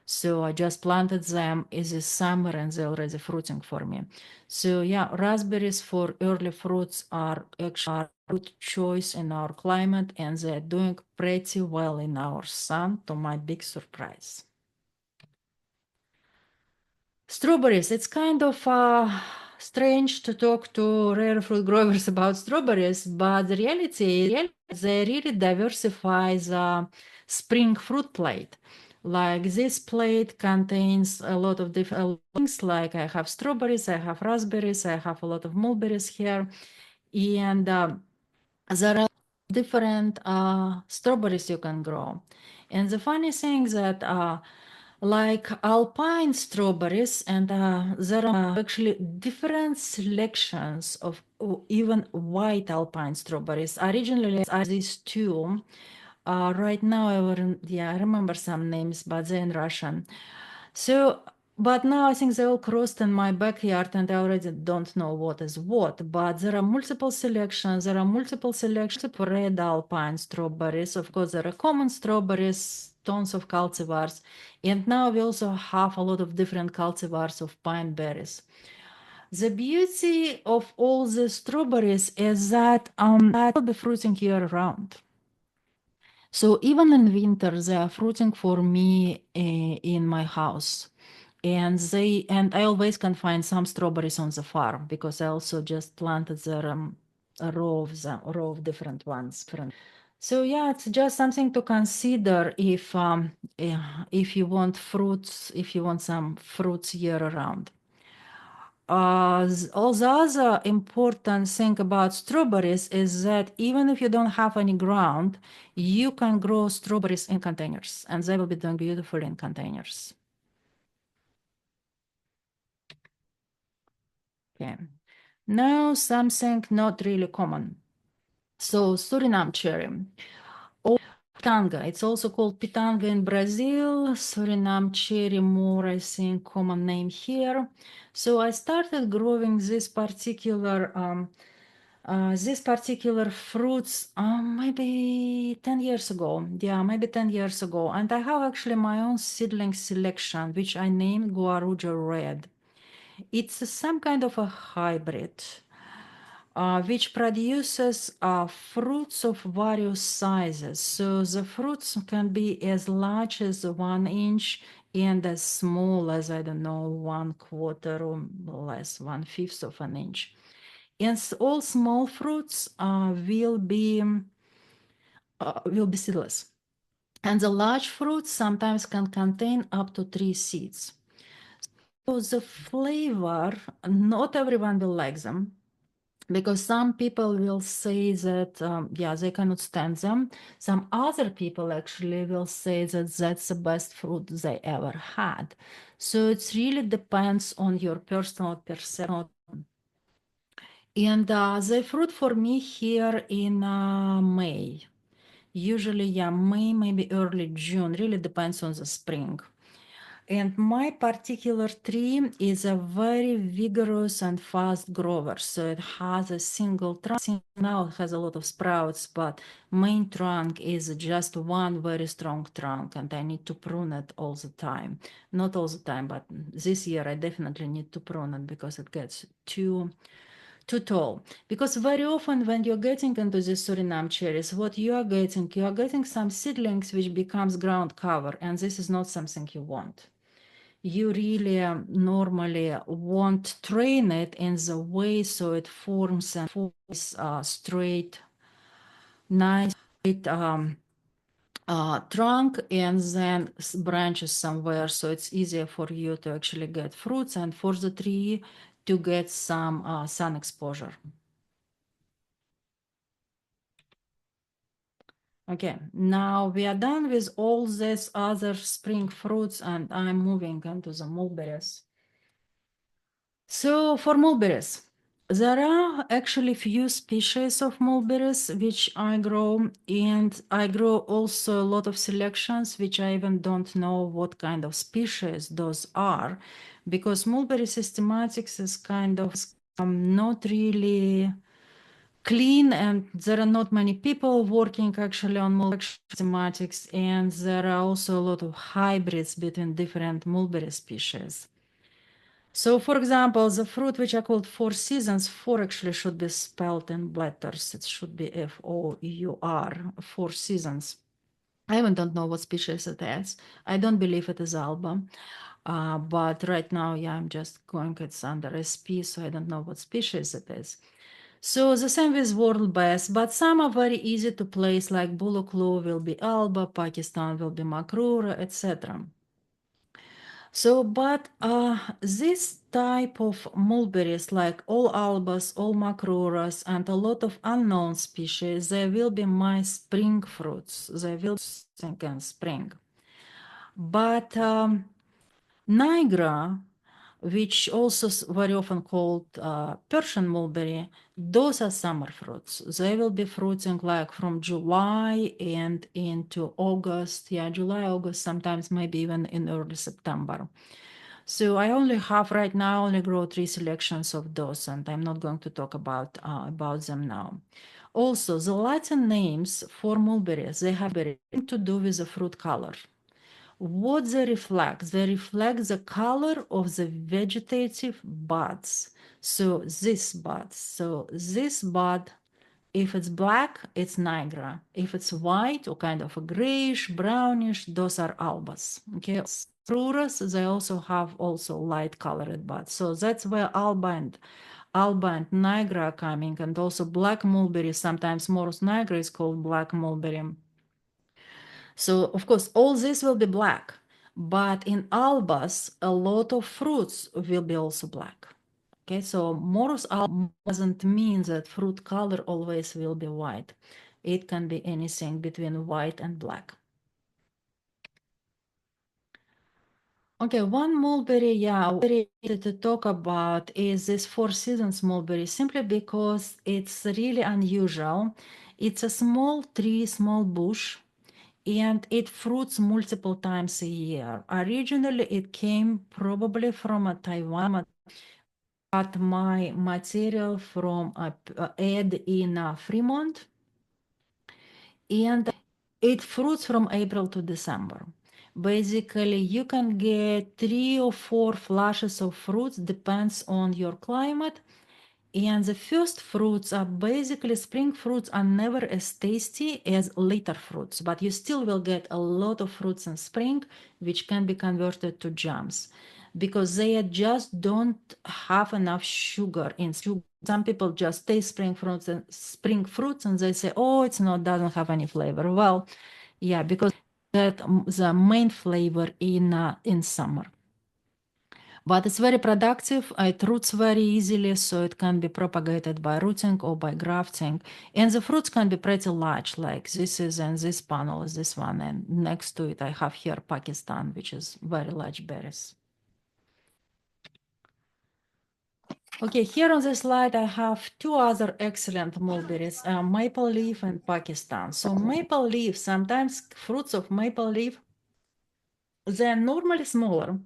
So I just planted them in the summer and they're already fruiting for me. So yeah, raspberries for early fruits are actually a good choice in our climate, and they're doing pretty well in our sun, to my big surprise. Strawberries, it's kind of strange to talk to rare fruit growers about strawberries, but the reality is they really diversify the spring fruit plate. Like this plate contains a lot of different things, like I have strawberries, I have raspberries, I have a lot of mulberries here, and there are different strawberries you can grow. And the funny thing that like alpine strawberries, and there are actually different selections of even white alpine strawberries. Originally, are these two. Right now, I remember some names, but they're in Russian. So, but now I think they all crossed in my backyard, and I already don't know what is what. But there are multiple selections. There are multiple selections of red alpine strawberries. Of course, there are common strawberries, tons of cultivars, and now we also have a lot of different cultivars of pine berries. The beauty of all the strawberries is that will be fruiting year round. So even in winter, they are fruiting for me in my house. And I always can find some strawberries on the farm because I also just planted there a row of different ones. So yeah, it's just something to consider if you want fruits, if you want some fruits year round. All the other important thing about strawberries is that even if you don't have any ground, you can grow strawberries in containers, and they will be doing beautifully in containers. Okay. Now something not really common. So Suriname cherry. Or pitanga. It's also called pitanga in Brazil. Suriname cherry, more I think common name here. So I started growing this particular fruits maybe 10 years ago. Yeah, maybe 10 years ago. And I have actually my own seedling selection, which I named Guaruja Red. It's some kind of a hybrid, which produces fruits of various sizes. So the fruits can be as large as 1 inch and as small as, I don't know, 1/4 or less, 1/5 of an inch. And all small fruits will be seedless. And the large fruits sometimes can contain up to 3 seeds. So the flavor, not everyone will like them because some people will say that, they cannot stand them. Some other people actually will say that that's the best fruit they ever had. So it really depends on your personal perception. And the fruit for me here in May. Usually, yeah, May, maybe early June, really depends on the spring. And my particular tree is a very vigorous and fast grower. So it has a single trunk. Now it has a lot of sprouts, but main trunk is just one very strong trunk, and I need to prune it all the time. Not all the time, but this year I definitely need to prune it because it gets too tall. Because very often when you're getting into the Suriname cherries, what you are getting some seedlings which becomes ground cover, and this is not something you want. You really normally want train it in the way so it forms straight, nice trunk and then branches somewhere, so it's easier for you to actually get fruits and for the tree to get some sun exposure. Okay, now we are done with all these other spring fruits and I'm moving into the mulberries. So for mulberries, there are actually few species of mulberries which I grow, and I grow also a lot of selections which I even don't know what kind of species those are, because mulberry systematics is kind of not really clean, and there are not many people working actually on mulberry systematics, and there are also a lot of hybrids between different mulberry species. So, for example, the fruit which are called Four Seasons, four actually should be spelled in letters. It should be Four, Four Seasons. I even don't know what species it is. I don't believe it is Alba. But right now, yeah, I'm just going, it's under SP, so I don't know what species it is. So the same with world best, but some are very easy to place, like Buluklu will be Alba, Pakistan will be Makrura, etc. So, but this type of mulberries, like all albas, all macruras, and a lot of unknown species, they will be my spring fruits. They will sing in spring. But Niagara, which also very often called Persian mulberry, those are summer fruits. They will be fruiting like from July and into August. Yeah, July, August, sometimes maybe even in early September. So I only have right now only grow 3 selections of those, and I'm not going to talk about them now. Also, the Latin names for mulberries, they have very to do with the fruit color. What they reflect? They reflect the color of the vegetative buds. So this bud, if it's black, it's Niagara. If it's white or kind of a grayish, brownish, those are albas. Okay. Rurus, they also have light colored buds. So that's where alba and Niagara are coming, and also black mulberry. Sometimes Morus nigra is called black mulberry. So of course, all this will be black, but in albas, a lot of fruits will be also black. Okay, so morus alba doesn't mean that fruit color always will be white. It can be anything between white and black. Okay, one mulberry, to talk about is this Four Seasons mulberry, simply because it's really unusual. It's a small tree, small bush, and it fruits multiple times a year. Originally, it came probably from Taiwan. Got my material from Ed in Fremont, and it fruits from April to December. Basically, you can get 3 or 4 flushes of fruits, depends on your climate. And the first fruits are basically spring fruits are never as tasty as later fruits, but you still will get a lot of fruits in spring, which can be converted to jams because they just don't have enough sugar in sugar. Some people just taste spring fruits and they say, oh, doesn't have any flavor. Well, yeah, because that the main flavor in summer. But it's very productive. It roots very easily, so it can be propagated by rooting or by grafting. And the fruits can be pretty large, like this is, and this panel is this one. And next to it, I have here Pakistan, which is very large berries. Okay, here on the slide, I have 2 other excellent mulberries, maple leaf and Pakistan. So maple leaf, sometimes fruits of maple leaf, they're normally smaller,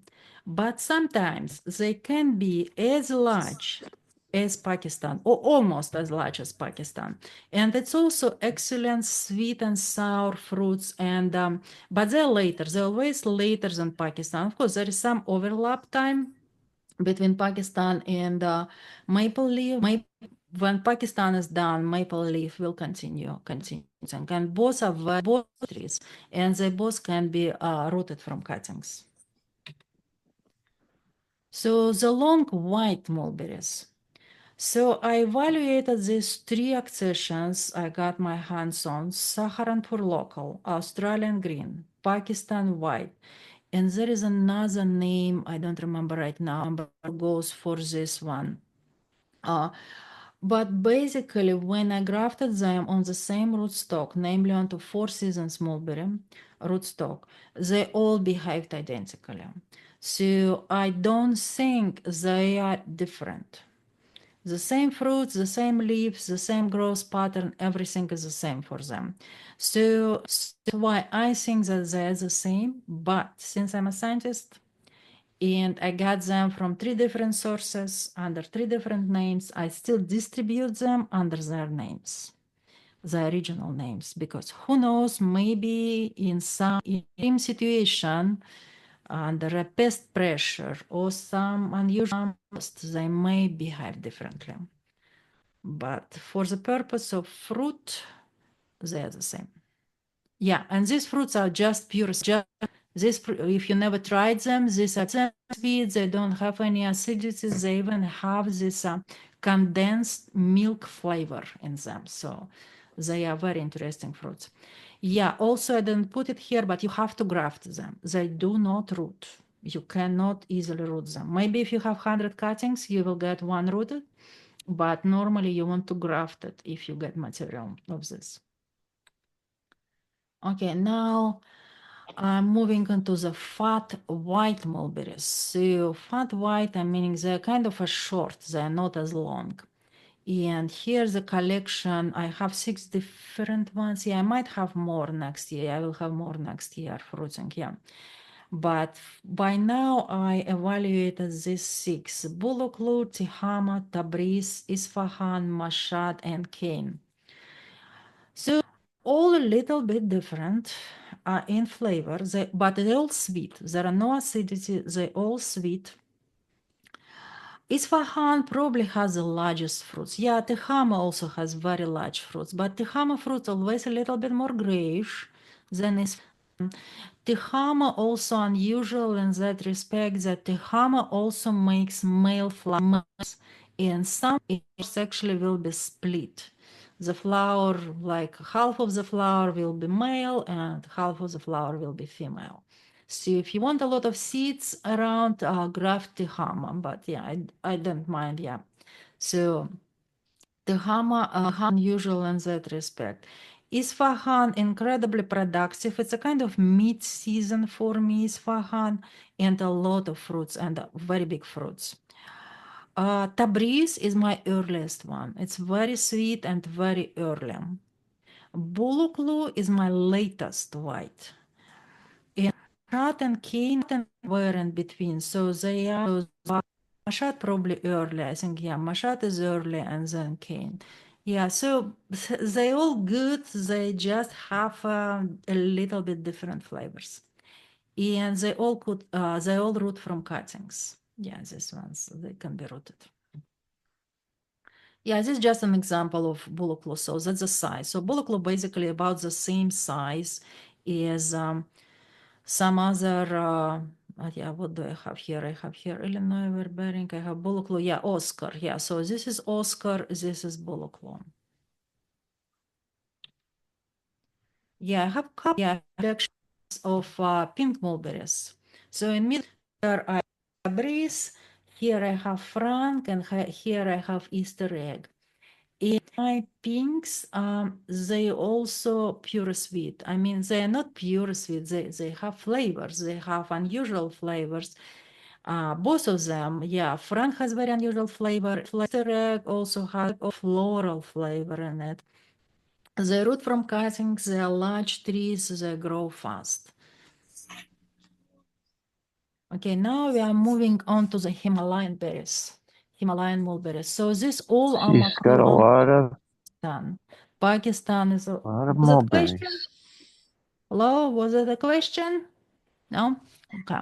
but sometimes they can be as large as Pakistan or almost as large as Pakistan. And it's also excellent sweet and sour fruits. And but they're always later than Pakistan. Of course, there is some overlap time between Pakistan and maple leaf. When Pakistan is done, maple leaf will continue. And both are both trees, and they both can be rooted from cuttings. So the long white mulberries. So I evaluated these 3 accessions I got my hands on: Saharanpur local, Australian green, Pakistan white, and there is another name I don't remember right now, but goes for this one. But basically, when I grafted them on the same rootstock, namely onto Four Seasons mulberry rootstock, they all behaved identically. So I don't think they are different. The same fruits, the same leaves, the same growth pattern, everything is the same for them. So that's why I think that they're the same. But since I'm a scientist and I got them from 3 different sources under 3 different names, I still distribute them under their names, the original names, because who knows, maybe in some extreme situation, under a pest pressure or some unusual pest, they may behave differently. But for the purpose of fruit, they're the same. Yeah, and these fruits are just pure. If you never tried them, these are sweet. They don't have any acidity. They even have this condensed milk flavor in them. So they are very interesting fruits. Yeah, also I didn't put it here, but you have to graft them. They do not root. You cannot easily root them. Maybe if you have 100 cuttings, you will get 1 rooted, but normally you want to graft it if you get material of this. Okay, now I'm moving into the fat white mulberries. So fat white, I'm meaning they're kind of a short, they're not as long. And here's the collection. I have 6 different ones. Yeah, I might have more next year. I will have more next year fruiting, yeah. But by now I evaluated these 6: Buluklu, Tihama, Tabriz, Isfahan, Mashhad, and Cain. So all a little bit different in flavor, but they're all sweet. There are no acidity, they're all sweet. Isfahan probably has the largest fruits. Yeah, Tehama also has very large fruits, but Tehama fruits always a little bit more grayish than Isfahan. Tehama also unusual in that respect that Tehama also makes male flowers, and some ears actually will be split. The flower, like half of the flower will be male and half of the flower will be female. So if you want a lot of seeds around, graft Tehama, but yeah, I don't mind, yeah. So Tehama unusual in that respect. Isfahan, incredibly productive. It's a kind of mid-season for me, Isfahan, and a lot of fruits and very big fruits. Tabriz is my earliest one. It's very sweet and very early. Buluklu is my latest white. And Mashat and Cain were in between. So they are Mashat probably early. I think, yeah, Mashat is early and then Cain. Yeah, so they all good. They just have a little bit different flavors. And they all root from cuttings. Yeah, these ones, they can be rooted. Yeah, this is just an example of buluklu. So that's the size. So buluklu basically about the same size as some other, yeah, what do I have here? I have here Illinois Overbearing. I have buluklu. Yeah, Oscar. Yeah, so this is Oscar. This is buluklu. Yeah, I have collections of pink mulberries. So in middle here I have Breeze, here I have Frank, and here I have Easter egg. In my pinks, they also pure sweet. I mean, they are not pure sweet. They have flavors. They have unusual flavors. Both of them, yeah. Frank has very unusual flavor. Easter egg also has a floral flavor in it. They root from cuttings. They are large trees. They grow fast. Okay, now we are moving on to the Himalayan berries, Himalayan mulberries. So this all are She's got a lot of Pakistan. Pakistan is was it a mulberries. question? Hello, was it a question? No? Okay.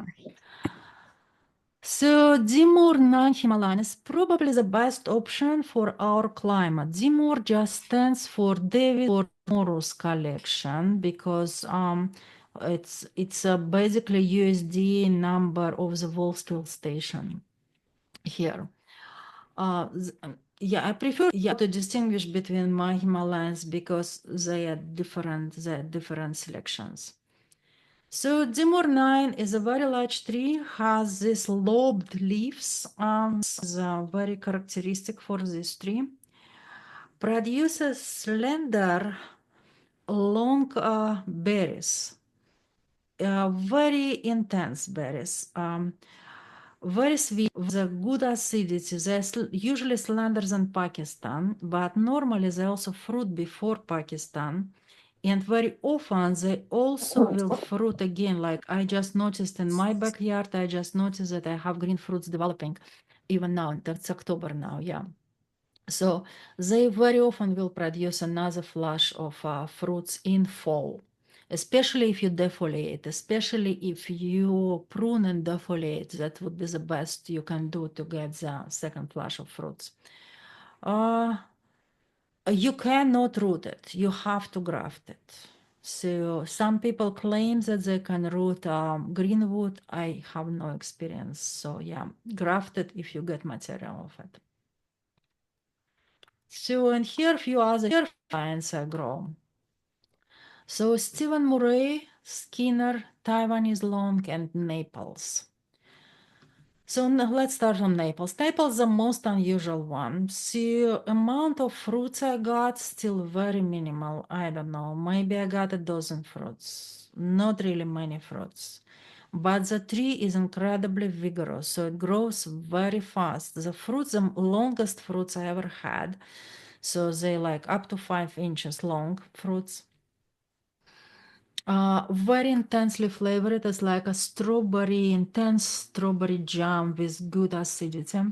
So Dimur non-Himalayan is probably the best option for our climate. Dimur just stands for David Morris collection because it's basically USD number of the Volstill station here. Yeah, I prefer to distinguish between my Himalayans because they are different selections. So Dimur 9 is a very large tree, has these lobed leaves, is very characteristic for this tree. Produces slender, long berries, very intense berries. Very sweet with a good acidity. They're usually slender than Pakistan, but normally they also fruit before Pakistan. And very often they also will fruit again. Like I just noticed in my backyard, I just noticed that I have green fruits developing even now. That's October now, yeah. So they very often will produce another flush of fruits in fall, especially if you defoliate, especially if you prune and defoliate. That would be the best you can do to get the second flush of fruits. You cannot root it. You have to graft it. So some people claim that they can root greenwood. I have no experience. So yeah, graft it if you get material of it. So, and here a few other plants I grow. So Stephen Murray, Skinner, Taiwanese long, and Naples. So let's start from Naples. Naples is the most unusual one. So amount of fruits I got still very minimal. I don't know. Maybe I got a dozen fruits. not really many fruits. But the tree is incredibly vigorous, so it grows very fast. The fruits, the longest fruits I ever had, so they like up to 5 inches long fruits. Very intensely flavored. It's like a strawberry, intense strawberry jam with good acidity.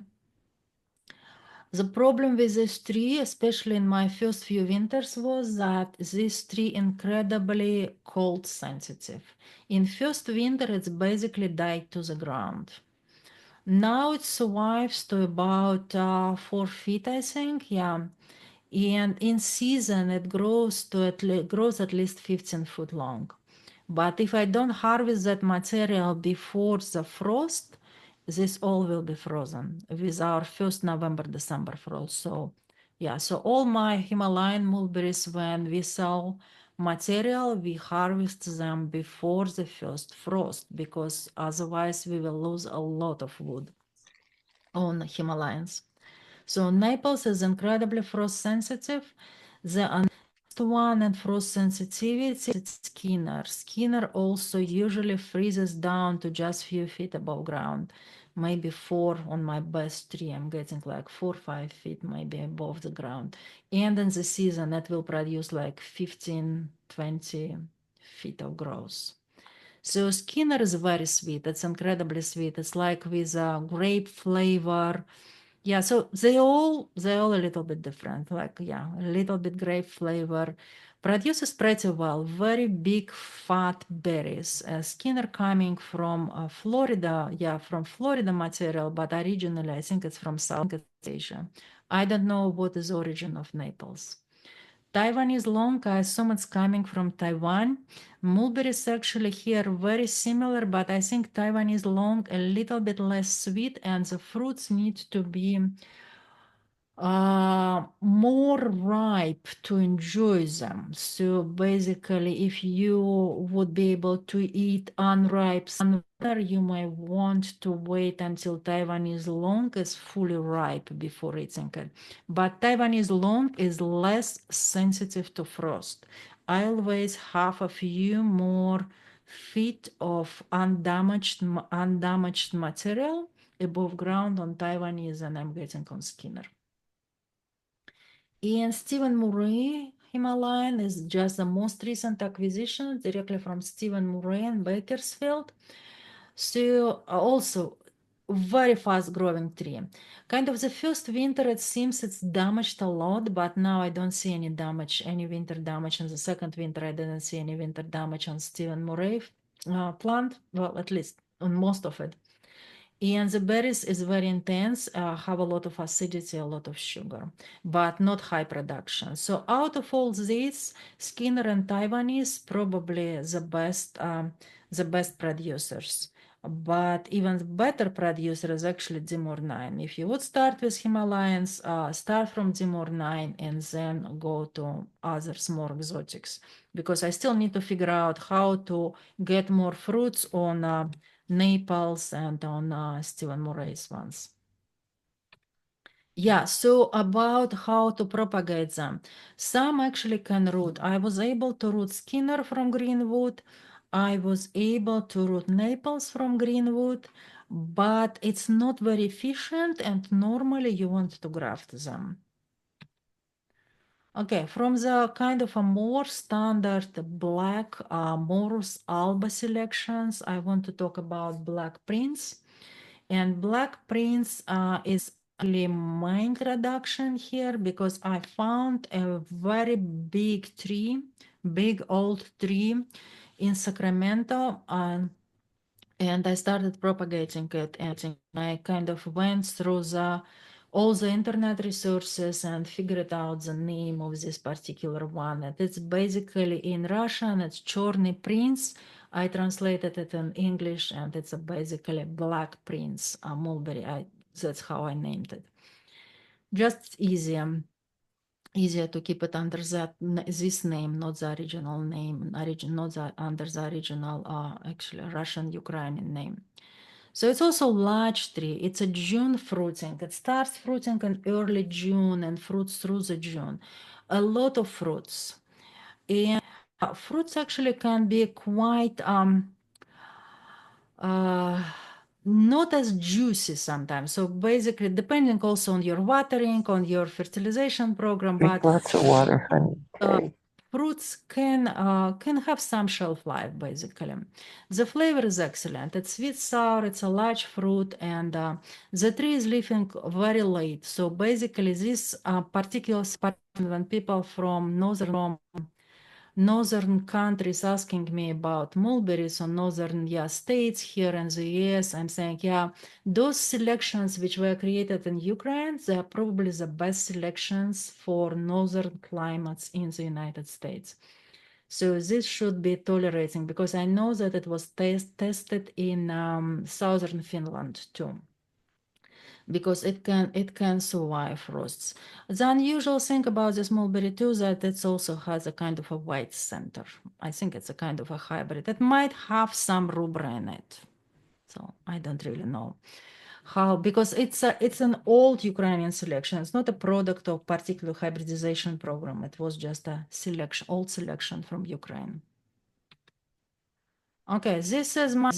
The problem with this tree, especially in my first few winters, was that this tree incredibly cold sensitive. In first winter, it's basically died to the ground. Now it survives to about 4 feet, I think. Yeah, and in season it grows to grows at least 15 foot long. But if I don't harvest that material before the frost, this all will be frozen with our first November, December frost. So yeah, so all my Himalayan mulberries, when we sell material, we harvest them before the first frost, because otherwise we will lose a lot of wood on Himalayans. So Naples is incredibly frost sensitive. The next one in frost sensitivity is Skinner. Skinner also usually freezes down to just few feet above ground, maybe 4 on my best tree. I'm getting like 4 or 5 feet maybe above the ground. And in the season it will produce like 15, 20 feet of growth. So Skinner is very sweet. It's incredibly sweet. It's like with a grape flavor. Yeah, so they all a little bit different. Like, yeah, a little bit grape flavor. Produces pretty well. Very big fat berries. Skinner coming from Florida. Yeah, from Florida material, but originally I think it's from South Asia. I don't know what is origin of Naples. Taiwanese long, I assume it's coming from Taiwan. Mulberries actually here very similar, but I think Taiwanese long a little bit less sweet, and the fruits need to be more ripe to enjoy them. So basically, if you would be able to eat unripe sunflower, you might want to wait until Taiwanese long is fully ripe before eating it. But Taiwanese long is less sensitive to frost. I always have a few more feet of undamaged material above ground on Taiwanese than I'm getting on Skinner. And Stephen Murray Himalayan is just the most recent acquisition directly from Stephen Murray in Bakersfield. So also very fast growing tree. Kind of the first winter it seems it's damaged a lot, but now I don't see any damage, any winter damage. In the second winter I didn't see any winter damage on Stephen Murray plant, well, at least on most of it. And the berries is very intense, have a lot of acidity, a lot of sugar, but not high production. So out of all these, Skinner and Taiwanese probably the best producers. But even better producer is actually Dimor 9. If you would start with Himalayans, start from Dimor 9 and then go to others more exotics. Because I still need to figure out how to get more fruits on Naples and on Stephen Murray's ones. Yeah, so about how to propagate them. Some actually can root. I was able to root Skinner from Greenwood. I was able to root Naples from Greenwood, but it's not very efficient and normally you want to graft them. Okay, from the kind of a more standard black Morus alba selections, I want to talk about Black Prince. And Black Prince is actually my introduction here because I found a very big tree, big old tree in Sacramento. And I started propagating it, and I kind of went through all the internet resources and figured out the name of this particular one. And it's basically in Russian, it's Chorny Prince. I translated it in English, and it's basically Black Prince mulberry. That's how I named it. Just easier to keep it under this name, not the original name, not under the original actually Russian Ukrainian name. So it's also large tree. It's a June fruiting. It starts fruiting in early June and fruits through the June. A lot of fruits. And fruits actually can be quite not as juicy sometimes. So basically, depending also on your watering, on your fertilization program, Drink but lots of water, honey. Okay. fruits can have some shelf life. Basically, the flavor is excellent. It's sweet sour. It's a large fruit, and the tree is leafing very late. So basically, this particular spot when people from northern countries asking me about mulberries on northern states here in the US. I'm saying, yeah, those selections which were created in Ukraine, they are probably the best selections for northern climates in the United States. So this should be tolerating because I know that it was tested in southern Finland too, because it can survive frosts. The unusual thing about this mulberry too that it also has a kind of a white center. I think it's a kind of a hybrid. It might have some rubra in it. So I don't really know how, because it's an old Ukrainian selection. It's not a product of particular hybridization program. It was just a old selection from Ukraine. Okay, this is my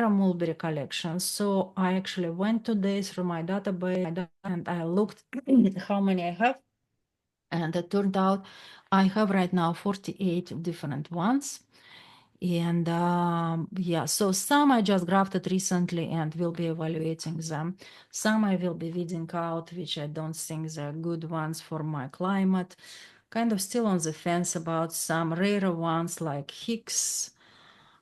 mulberry collection. So I actually went today through my database and I looked how many I have. And it turned out I have right now 48 different ones. And so some I just grafted recently and will be evaluating them. Some I will be weeding out, which I don't think they're good ones for my climate. Kind of still on the fence about some rarer ones like Hicks,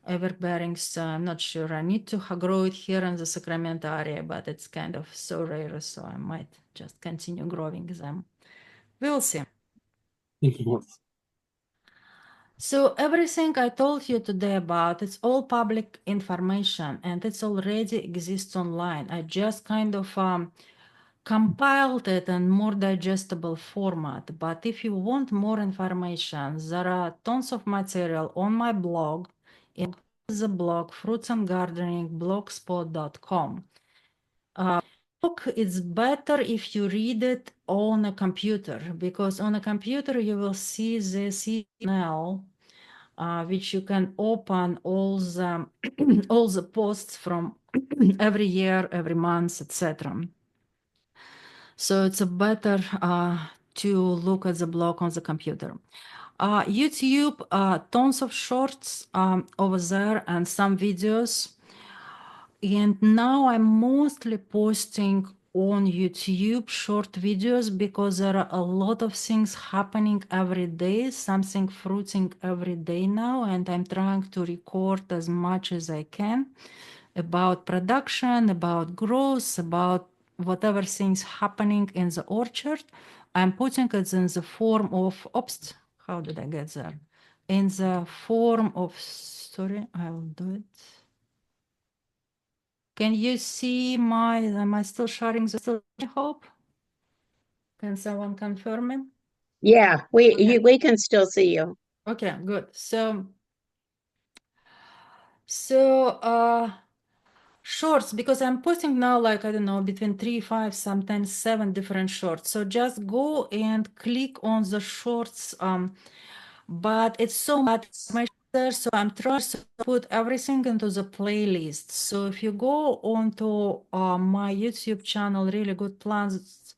everbearings. I'm not sure. I need to grow it here in the Sacramento area, but it's kind of so rare, so I might just continue growing them. We'll see. So everything I told you today about, it's all public information and it's already exists online. I just kind of compiled it in more digestible format. But if you want more information, there are tons of material on my blog. In the blog Fruits and Gardening blogspot.com. Book it's better if you read it on a computer, because on a computer you will see this email, which you can open all the all the posts from every year, every month, etc. So it's a better to look at the blog on the computer. YouTube, tons of shorts over there and some videos. And now I'm mostly posting on YouTube short videos because there are a lot of things happening every day, something fruiting every day now, and I'm trying to record as much as I can about production, about growth, about whatever things happening in the orchard. I'm putting it in the form of, oops, how did I get there? In the form of, sorry, I'll do it. Can you see am I still sharing the screen, I hope? Can someone confirm me? Yeah, Okay. we can still see you. Okay, good. So shorts, because I'm posting now, like, I don't know, between 3, 5, sometimes 7 different shorts. So just go and click on the shorts. But it's so much information, so I'm trying to put everything into the playlist. So if you go onto my YouTube channel, Really Good Plants,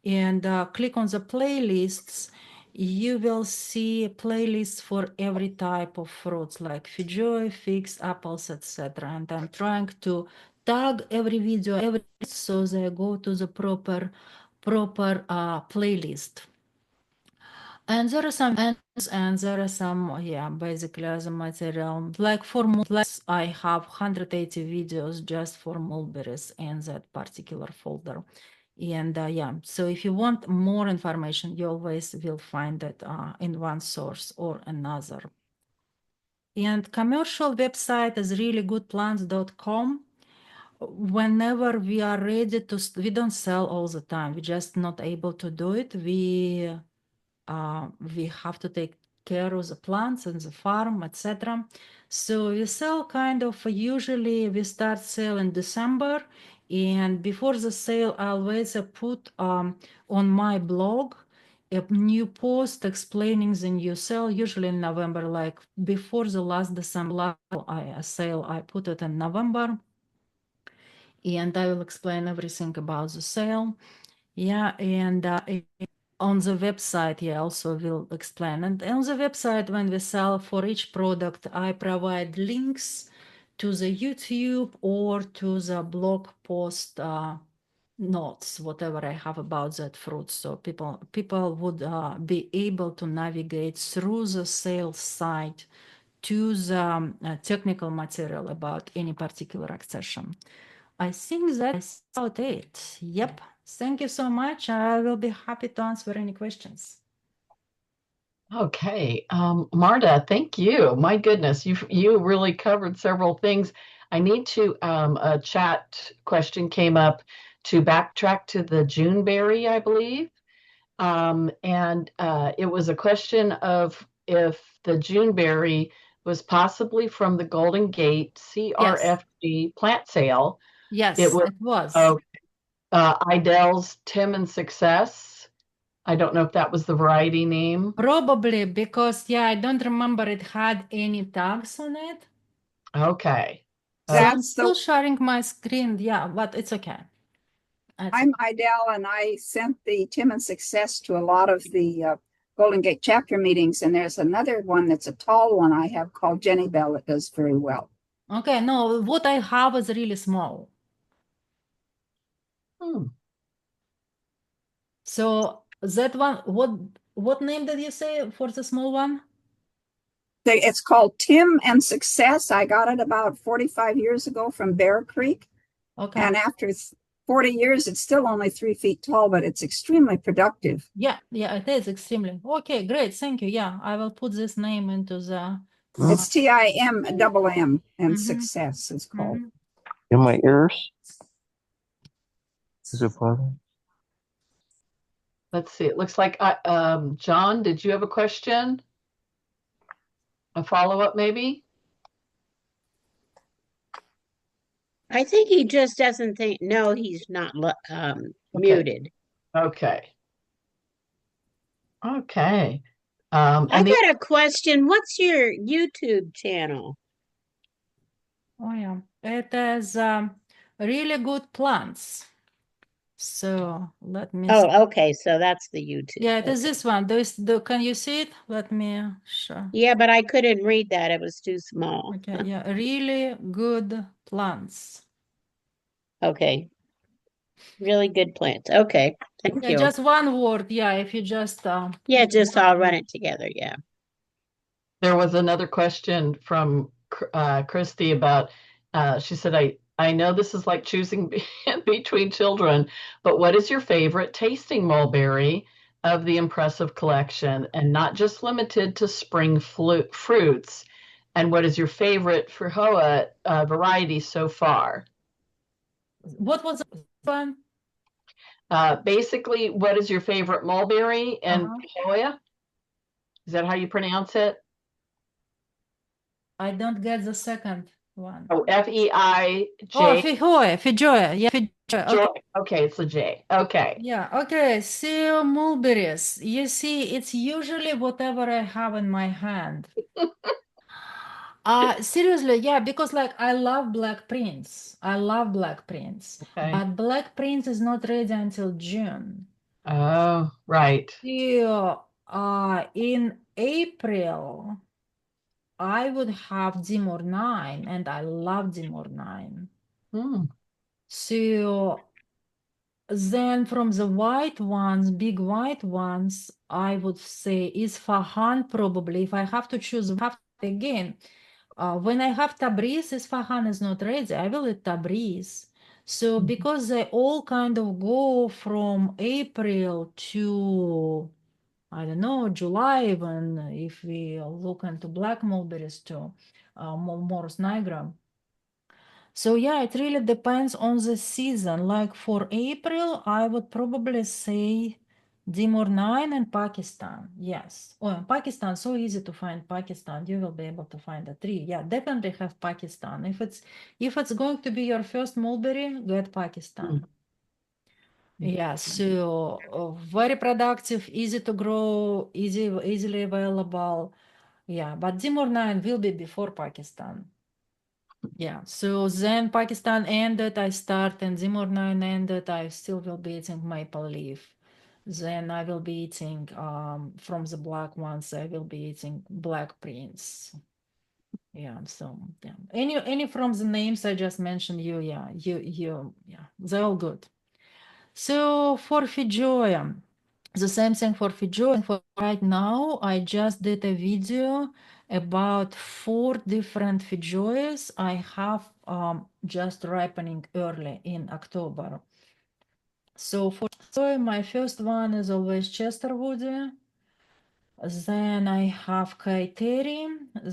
and click on the playlists, you will see playlists for every type of fruits like Fijoy, figs, apples, etc. And I'm trying to tag every video, so they go to the proper playlist. And there are some and there are some, basically as a material. Like for mulberries, I have 180 videos just for mulberries in that particular folder. And so if you want more information, you always will find it in one source or another. And commercial website is reallygoodplants.com. Whenever we are ready to, we don't sell all the time. We're just not able to do it. We have to take care of the plants and the farm, etc. So we sell kind of, usually we start sale in December, and before the sale I always put on my blog a new post explaining the new sale, usually in November, like before the last December sale, I put it in November. And I will explain everything about the sale. Yeah, and on the website, I also will explain. And on the website, when we sell for each product, I provide links to the YouTube or to the blog post notes, whatever I have about that fruit. So people would be able to navigate through the sales site to the technical material about any particular accession. I think that's about it. Yep. Thank you so much. I will be happy to answer any questions. Okay, Marta, thank you. My goodness, you really covered several things. I need to a chat question came up to backtrack to the Juneberry, I believe. And it was a question of if the Juneberry was possibly from the Golden Gate CRFG plant sale. Yes, It was. it was. Idell's Tim and Success. I don't know if that was the variety name. Probably because, yeah, I don't remember it had any tags on it. Okay. So I'm That's still the, sharing my screen. Yeah, but it's okay. I'm Idell, and I sent the Tim and Success to a lot of the Golden Gate chapter meetings. And there's another one that's a tall one I have called Jenny Bell that does very well. Okay, no, what I have is really small. So that one, what name did you say for the small one? It's called Tim and Success. I got it about 45 years ago from Bear Creek. Okay. And after 40 years, it's still only 3 feet tall, but it's extremely productive. Yeah, it is extremely. Okay, great. Thank you. Yeah, I will put this name into the. It's TIMM and Mhm. Success is called. Mhm. In my ears? Is it bothering? Let's see. It looks like John, did you have a question? A follow-up, maybe? I think he just doesn't think, no, he's not muted. Okay. Okay. I And the, got a question. What's your YouTube channel? Oh yeah, it is really good plants. So let me. Oh, okay. So that's the YouTube. Yeah, it is Okay. this one. Can you see it? Let me show. Yeah, but I couldn't read that. It was too small. Okay, yeah, really good plants. Okay. Really good plants. Okay. Thank Yeah, you. just one word. Yeah, if you just Yeah, put just one all run word. it together. Yeah. there was another question from Christy about, she said, I know this is like choosing between children, but what is your favorite tasting mulberry of the impressive collection, and not just limited to spring fruits? And what is your favorite Frijoa variety so far? What was the one? Basically, what is your favorite mulberry and Frijoa? Is that how you pronounce it? I don't get the second one. Oh, F-E-I-J. Oh, Fijoya. Yeah, Fijoya. Okay. Okay, it's a J. Okay. Yeah, okay. So mulberries. You see, it's usually whatever I have in my hand. Seriously, yeah, because like I love Black Prince. I love Black Prince. Okay. But Black Prince is not ready until June. Oh, right. So, in April, I would have Dimor 9, and I love Dimor 9. Hmm. So then from the white ones, big white ones, I would say is Fahan probably. If I have to choose, again, when I have Tabriz, Isfahan is not ready, I will eat Tabriz. So because they all kind of go from April to, I don't know, July even, if we look into black mulberries too, Morus nigra. So yeah, it really depends on the season. Like for April, I would probably say Dimor 9 and Pakistan. Yes. Oh, in Pakistan, so easy to find Pakistan. You will be able to find a tree. Yeah, definitely have Pakistan. If it's going to be your first mulberry, get Pakistan. Yeah, so very productive, easy to grow, easily available. Yeah, but Timor 9 will be before Pakistan. Yeah, so then Pakistan ended, I start, and Timor 9 ended, I still will be eating maple leaf. Then I will be eating from the black ones, I will be eating black prince. Yeah, so yeah. Any from the names I just mentioned you, yeah, yeah, they're all good. So for Fijoya, the same thing for Fijoya. For right now, I just did a video about 4 different Fijoyas I have just ripening early in October. So for Fijoya, my first one is always Chesterwoody. Then I have Kaiteri.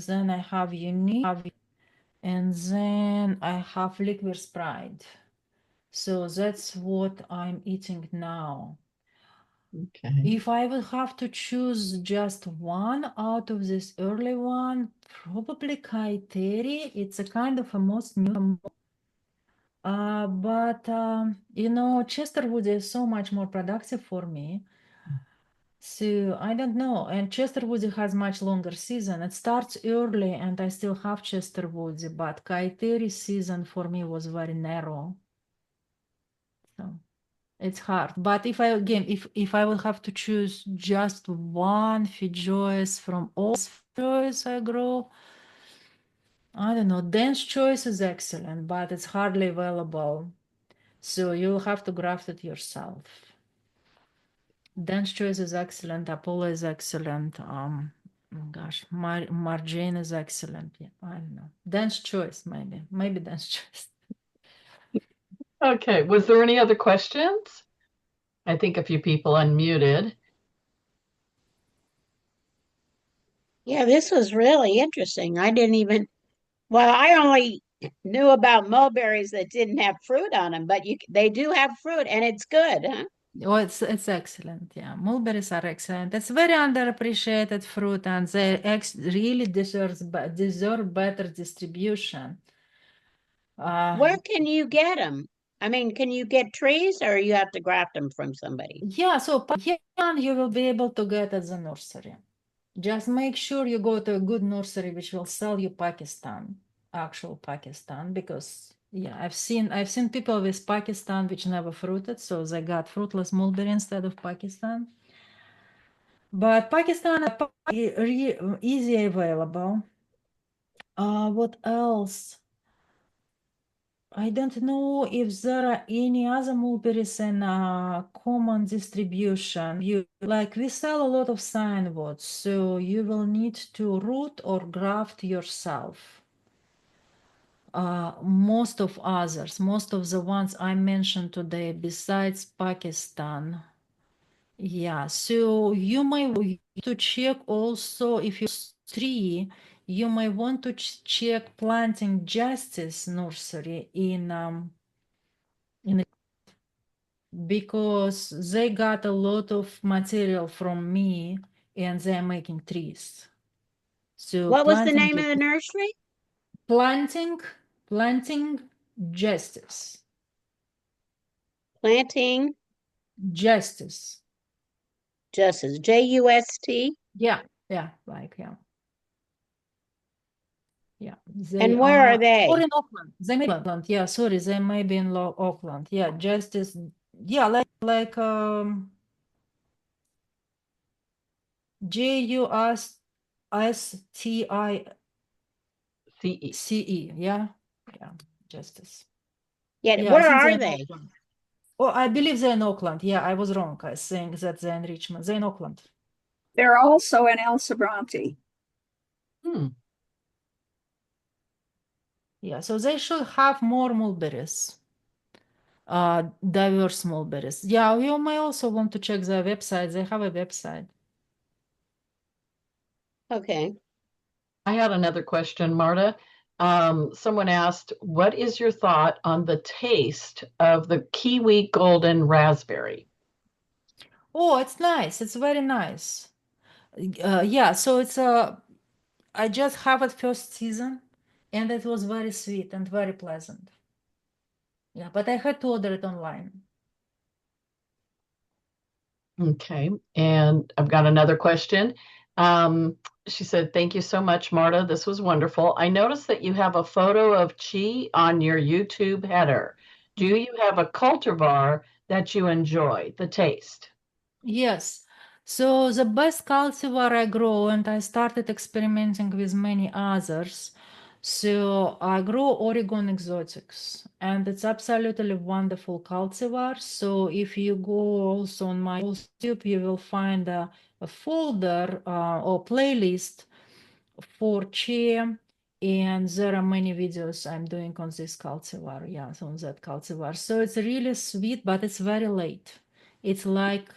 Then I have Unique. And then I have Liquid Sprite. So that's what I'm eating now. Okay. If I would have to choose just one out of this early one, probably Kaiteri. It's a kind of a most new. But you know, Chesterwood is so much more productive for me. So I don't know. And Chesterwood has much longer season. It starts early, and I still have Chesterwood, but Kaiteri season for me was very narrow. So it's hard. But if I again, if I would have to choose just one Fijoyas from all Fijoyas I grow, I don't know. Dense choice is excellent, but it's hardly available. So you'll have to graft it yourself. Dense choice is excellent. Apollo is excellent. Gosh, Marjane is excellent. Yeah, I don't know. Dense choice, maybe dense choice. Okay. Was there any other questions? I think a few people unmuted. Yeah, this was really interesting. I didn't even, well, I only knew about mulberries that didn't have fruit on them, but they do have fruit and it's good, huh? Oh, it's excellent. Yeah, mulberries are excellent. It's very underappreciated fruit, and they really deserve better distribution. Where can you get them? I mean, can you get trees or you have to graft them from somebody? Yeah, so Pakistan you will be able to get at the nursery. Just make sure you go to a good nursery which will sell you actual Pakistan, because yeah, I've seen people with Pakistan which never fruited, so they got fruitless mulberry instead of Pakistan. But Pakistan is easy available. What else? I don't know if there are any other mulberries in common distribution. We sell a lot of signwoods, so you will need to root or graft yourself. Most of the ones I mentioned today, besides Pakistan. Yeah, so you might want to check also if you tree, you might want to check Planting Justice nursery in because they got a lot of material from me and they're making trees. So What was the name of the nursery? planting justice. Planting Justice. Justice, J-U-S-T. Yeah, like yeah. Yeah. And where are they? Or in Auckland. They may be in Auckland. Yeah, sorry, they may be in Auckland. Yeah, Justice. Yeah, like JUSTICE. Yeah. Yeah. Justice. Yeah, Yeah, I where think they're are in they? Auckland. Oh, I believe they're in Auckland. Yeah, I was wrong. I think that they're in Richmond. They're in Auckland. They're also in El Sobrante. Yeah, so they should have more mulberries. Diverse mulberries. Yeah, you may also want to check their website. They have a website. Okay. I had another question, Marta. Someone asked, what is your thought on the taste of the kiwi golden raspberry? Oh, it's nice. It's very nice. Yeah, so it's I just have it first season, and it was very sweet and very pleasant. Yeah, but I had to order it online. Okay, and I've got another question. She said, "Thank you so much, Marta. This was wonderful. I noticed that you have a photo of chi on your YouTube header. Do you have a cultivar that you enjoy the taste?" Yes. So the best cultivar I grow, and I started experimenting with many others. So I grow Oregon Exotics, and it's absolutely wonderful cultivar. So if you go also on my YouTube, you will find a folder or playlist for chia, and there are many videos I'm doing on this cultivar. Yeah, on that cultivar. So it's really sweet, but it's very late. It's like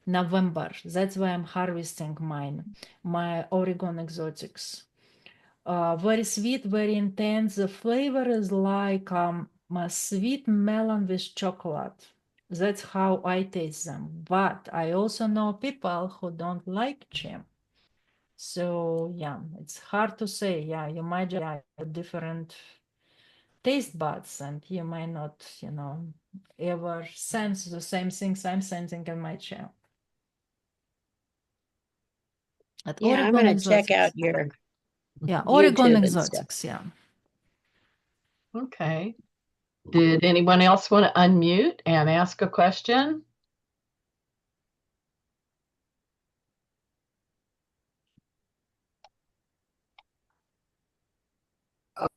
November. That's why I'm harvesting my Oregon Exotics. Very sweet, very intense. The flavor is like a sweet melon with chocolate. That's how I taste them. But I also know people who don't like chim. So yeah, it's hard to say. Yeah, you might have different taste buds, and you might not, ever sense the same things I'm sensing in my chim. At Yeah, I'm Oregon going to check out Exotics. your Yeah, Oregon YouTube and stuff. Exotics. Yeah. Okay. Did anyone else want to unmute and ask a question?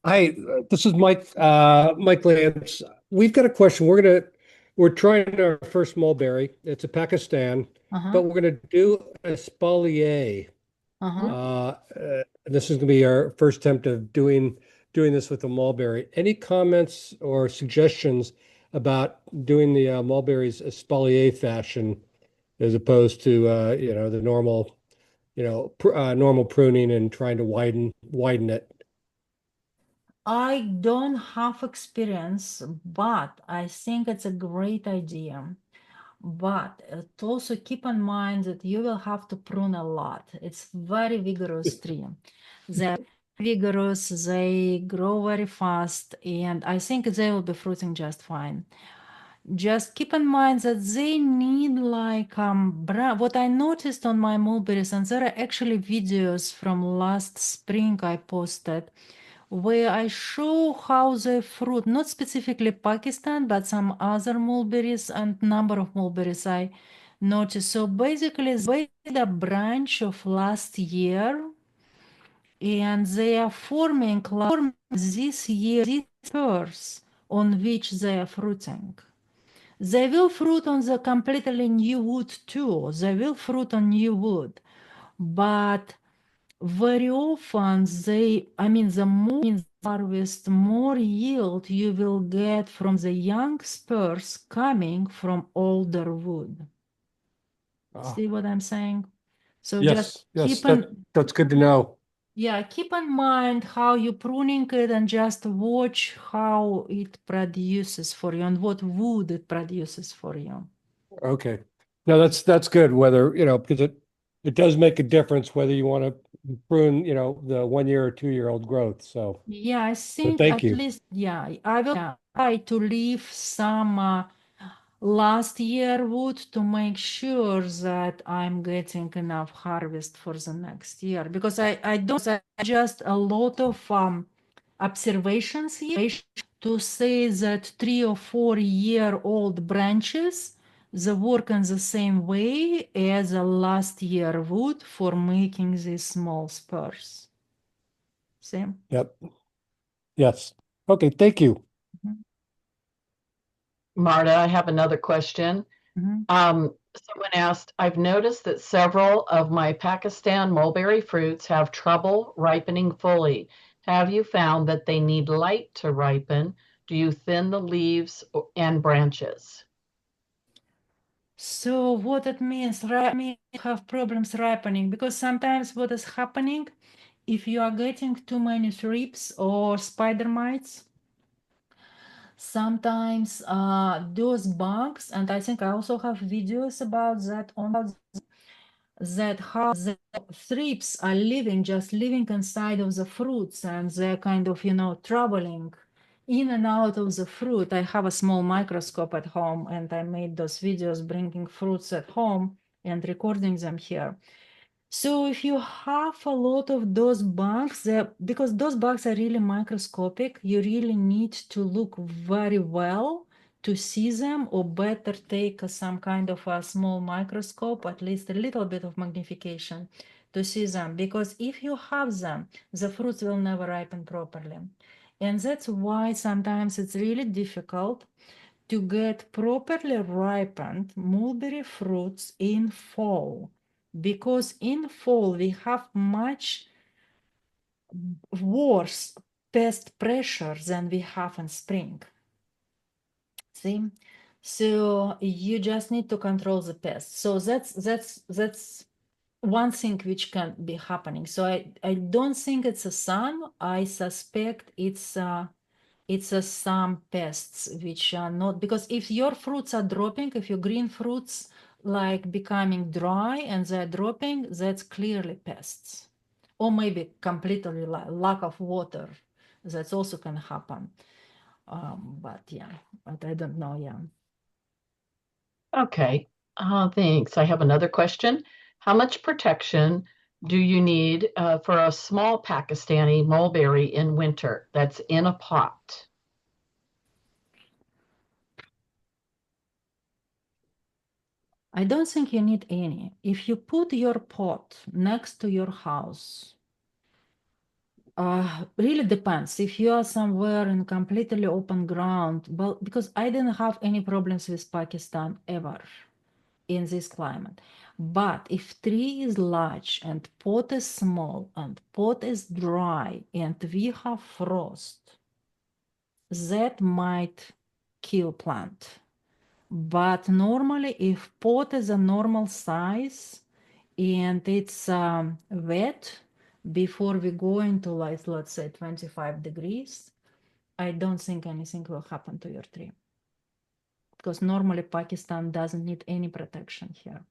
Hi, this is Mike Lance. We've got a question. We're trying our first mulberry. It's a Pakistan, but we're gonna do a espalier. This is gonna be our first attempt of doing this with a mulberry. Any comments or suggestions about doing the mulberries espalier fashion as opposed to the normal normal pruning and trying to widen it? I don't have experience, but I think it's a great idea. But also keep in mind that you will have to prune a lot. It's very vigorous tree. They're vigorous, they grow very fast, and I think they will be fruiting just fine. Just keep in mind that they need like what I noticed on my mulberries, and there are actually videos from last spring I posted where I show how they fruit, not specifically Pakistan, but some other mulberries and number of mulberries I noticed. So basically, they did a branch of last year, and they are forming this year these spurs on which they are fruiting. They will fruit on the completely new wood too. They will fruit on new wood, but very often the more you harvest, more yield you will get from the young spurs coming from older wood. See what I'm saying? So just Yes, that's good to know. keep in mind how you pruning it, and just watch how it produces for you and what wood it produces for you. Okay. No, that's good. Whether, because it does make a difference whether you want to prune, the 1 year or 2 year old growth. So Yeah, I think thank at you. least, I will try to leave some last year wood to make sure that I'm getting enough harvest for the next year, because I don't just a lot of observations here to say that 3 or 4 year old branches they work in the same way as a last year wood for making these small spurs. See? Yep. Yes. Okay. Thank you. Marta, I have another question. Someone asked, I've noticed that several of my Pakistan mulberry fruits have trouble ripening fully. Have you found that they need light to ripen? Do you thin the leaves and branches? So what it means, have problems ripening, because sometimes what is happening, if you are getting too many thrips or spider mites, sometimes those bugs, and I think I also have videos about that on that how the thrips are just living inside of the fruits, and they're kind of traveling in and out of the fruit. I have a small microscope at home, and I made those videos bringing fruits at home and recording them here. So if you have a lot of those bugs, because those bugs are really microscopic, you really need to look very well to see them, or better take some kind of a small microscope, at least a little bit of magnification to see them. Because if you have them, the fruits will never ripen properly. And that's why sometimes it's really difficult to get properly ripened mulberry fruits in fall, because in fall we have much worse pest pressure than we have in spring. See, so you just need to control the pests. So that's one thing which can be happening. So I don't think it's a sun. I suspect it's some pests which are not, because if your fruits are dropping, if your green fruits like becoming dry and they're dropping, that's clearly pests. Or maybe completely lack of water. That's also can happen. But yeah, but I don't know. Yeah. Okay, thanks. I have another question. How much protection do you need for a small Pakistani mulberry in winter that's in a pot? I don't think you need any. If you put your pot next to your house, really depends. If you are somewhere in completely open ground, well, because I didn't have any problems with Pakistan ever in this climate. But if tree is large and pot is small and pot is dry and we have frost, that might kill plant. But normally, if pot is a normal size and it's wet before we go into, like, let's say 25 degrees, I don't think anything will happen to your tree. Because normally Pakistan doesn't need any protection here.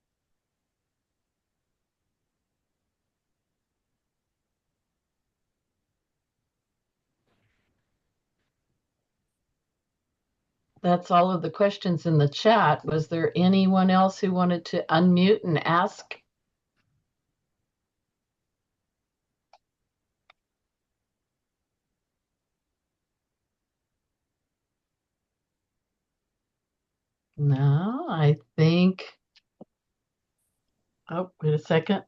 That's all of the questions in the chat. Was there anyone else who wanted to unmute and ask? No, I think, oh, wait a second.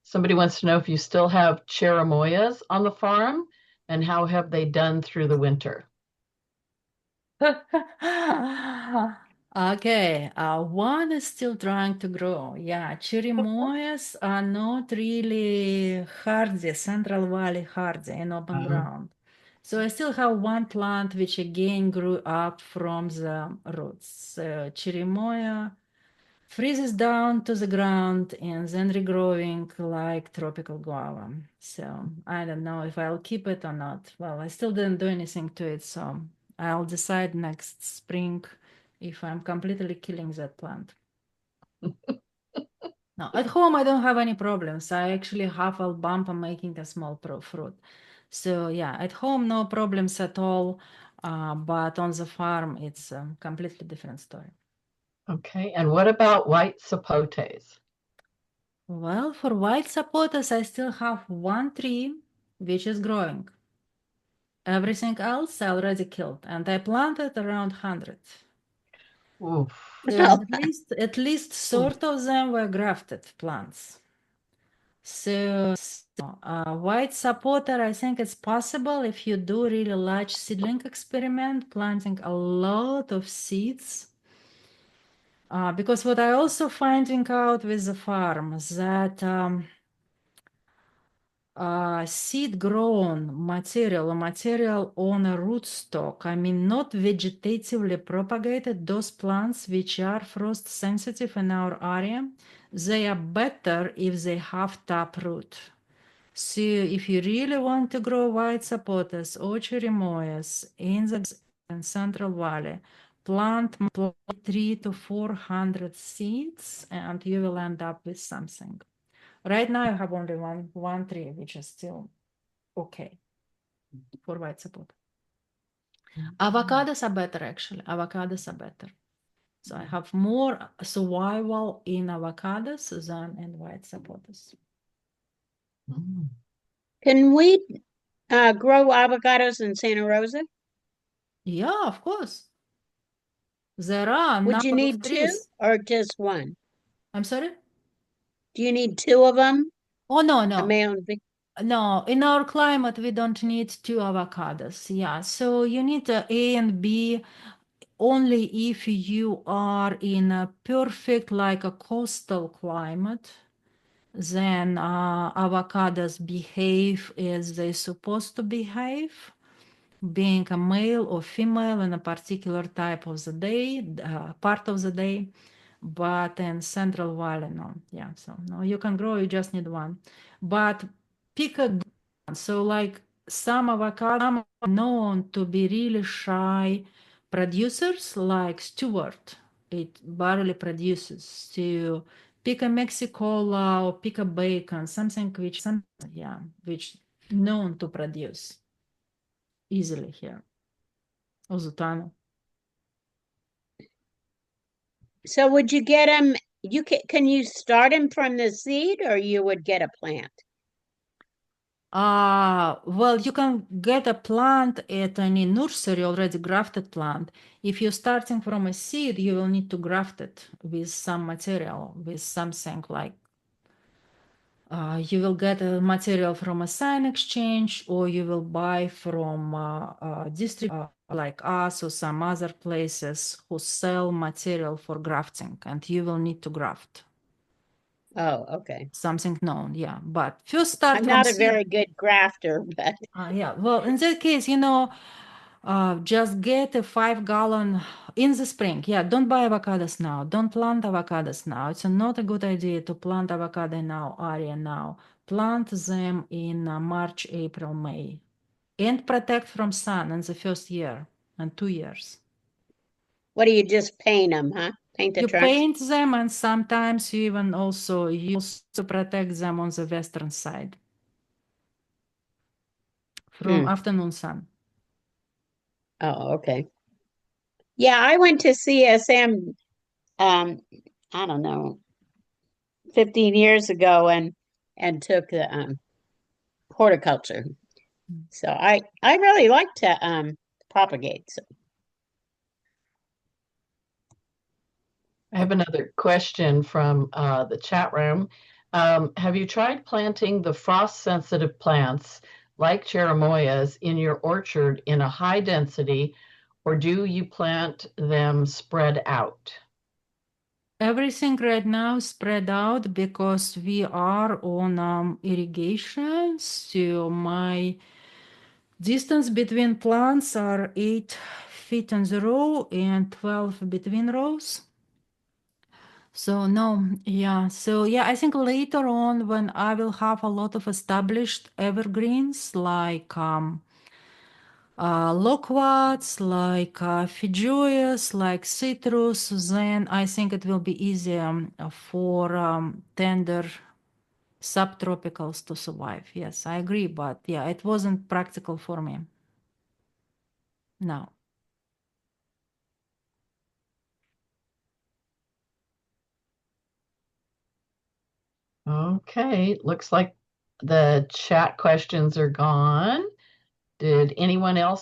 Somebody wants to know if you still have cherimoyas on the farm and how have they done through the winter? Okay, one is still trying to grow. Yeah, cherimoyas are not really hardy, Central Valley hardy in open ground. So I still have one plant which again grew up from the roots. Cherimoya freezes down to the ground and then regrowing like tropical guava. So I don't know if I'll keep it or not. Well, I still didn't do anything to it, so I'll decide next spring if I'm completely killing that plant. Now, at home, I don't have any problems. I actually have a bump on making a small fruit. So yeah, at home, no problems at all. But on the farm, it's a completely different story. Okay, and what about white sapotes? Well, for white sapotas, I still have one tree which is growing. Everything else I already killed, and I planted around 100. Oof. So at least sort of them were grafted plants. So white sapota, I think it's possible if you do really large seedling experiment, planting a lot of seeds. Because what I also finding out with the farm is that seed grown material on a rootstock, I mean, not vegetatively propagated, those plants which are frost sensitive in our area, they are better if they have taproot. So if you really want to grow white sapotas or cherimoyas in the Central Valley, plant 300 to 400 seeds and you will end up with something. Right now, I have only one tree, which is still okay for white sapota. Avocados are better, actually. Avocados are better. So I have more survival in avocados than in white sapoters. Mm. Can we grow avocados in Santa Rosa? Yeah, of course. There are a Would you number of need two trees. or just one? I'm sorry? Do you need two of them? Oh, no, A no. male and female? No, in our climate, we don't need two avocados. Yeah, so you need A and B only if you are in a perfect, like a coastal climate. Then avocados behave as they're supposed to behave, being a male or female in a particular type of the day, part of the day. But in Central Valley, no. Yeah, so no, you can grow, you just need one. But pick a good one. So like some avocados are known to be really shy producers, like Stewart. It barely produces. So pick a Mexicola or pick a bacon, something which known to produce easily here. Ozutano. So would you get them? Can you start them from the seed, or you would get a plant? Well, you can get a plant at any nursery, already grafted plant. If you're starting from a seed, you will need to graft it with some material, with something like you will get a material from a sign exchange, or you will buy from district like us or some other places who sell material for grafting, and you will need to graft Oh, okay. something known. Yeah, but first start I'm from not a seed. very good grafter, but Yeah, well, in that case, just get a 5-gallon in the spring. Yeah, don't buy avocados now. Don't plant avocados now. It's not a good idea to plant avocado now, area now. Plant them in March, April, May. And protect from sun in the first year and 2 years. what do you just paint them, huh? Paint the You trunks? paint them, and sometimes you even also protect them on the western side from afternoon sun. Oh, okay. Yeah, I went to CSM, I don't know, 15 years ago and took the horticulture. So I really like to propagate. So. I have another question from the chat room. Have you tried planting the frost-sensitive plants like cherimoyas in your orchard in a high density, or do you plant them spread out? Everything right now is spread out because we are on irrigation. So my distance between plants are 8 feet in the row and 12 between rows. So no, yeah. So yeah, I think later on when I will have a lot of established evergreens like loquats, like Fijoyas, like citrus, then I think it will be easier for tender subtropicals to survive. Yes, I agree, but yeah, it wasn't practical for me. No. Okay, looks like the chat questions are gone. Did anyone else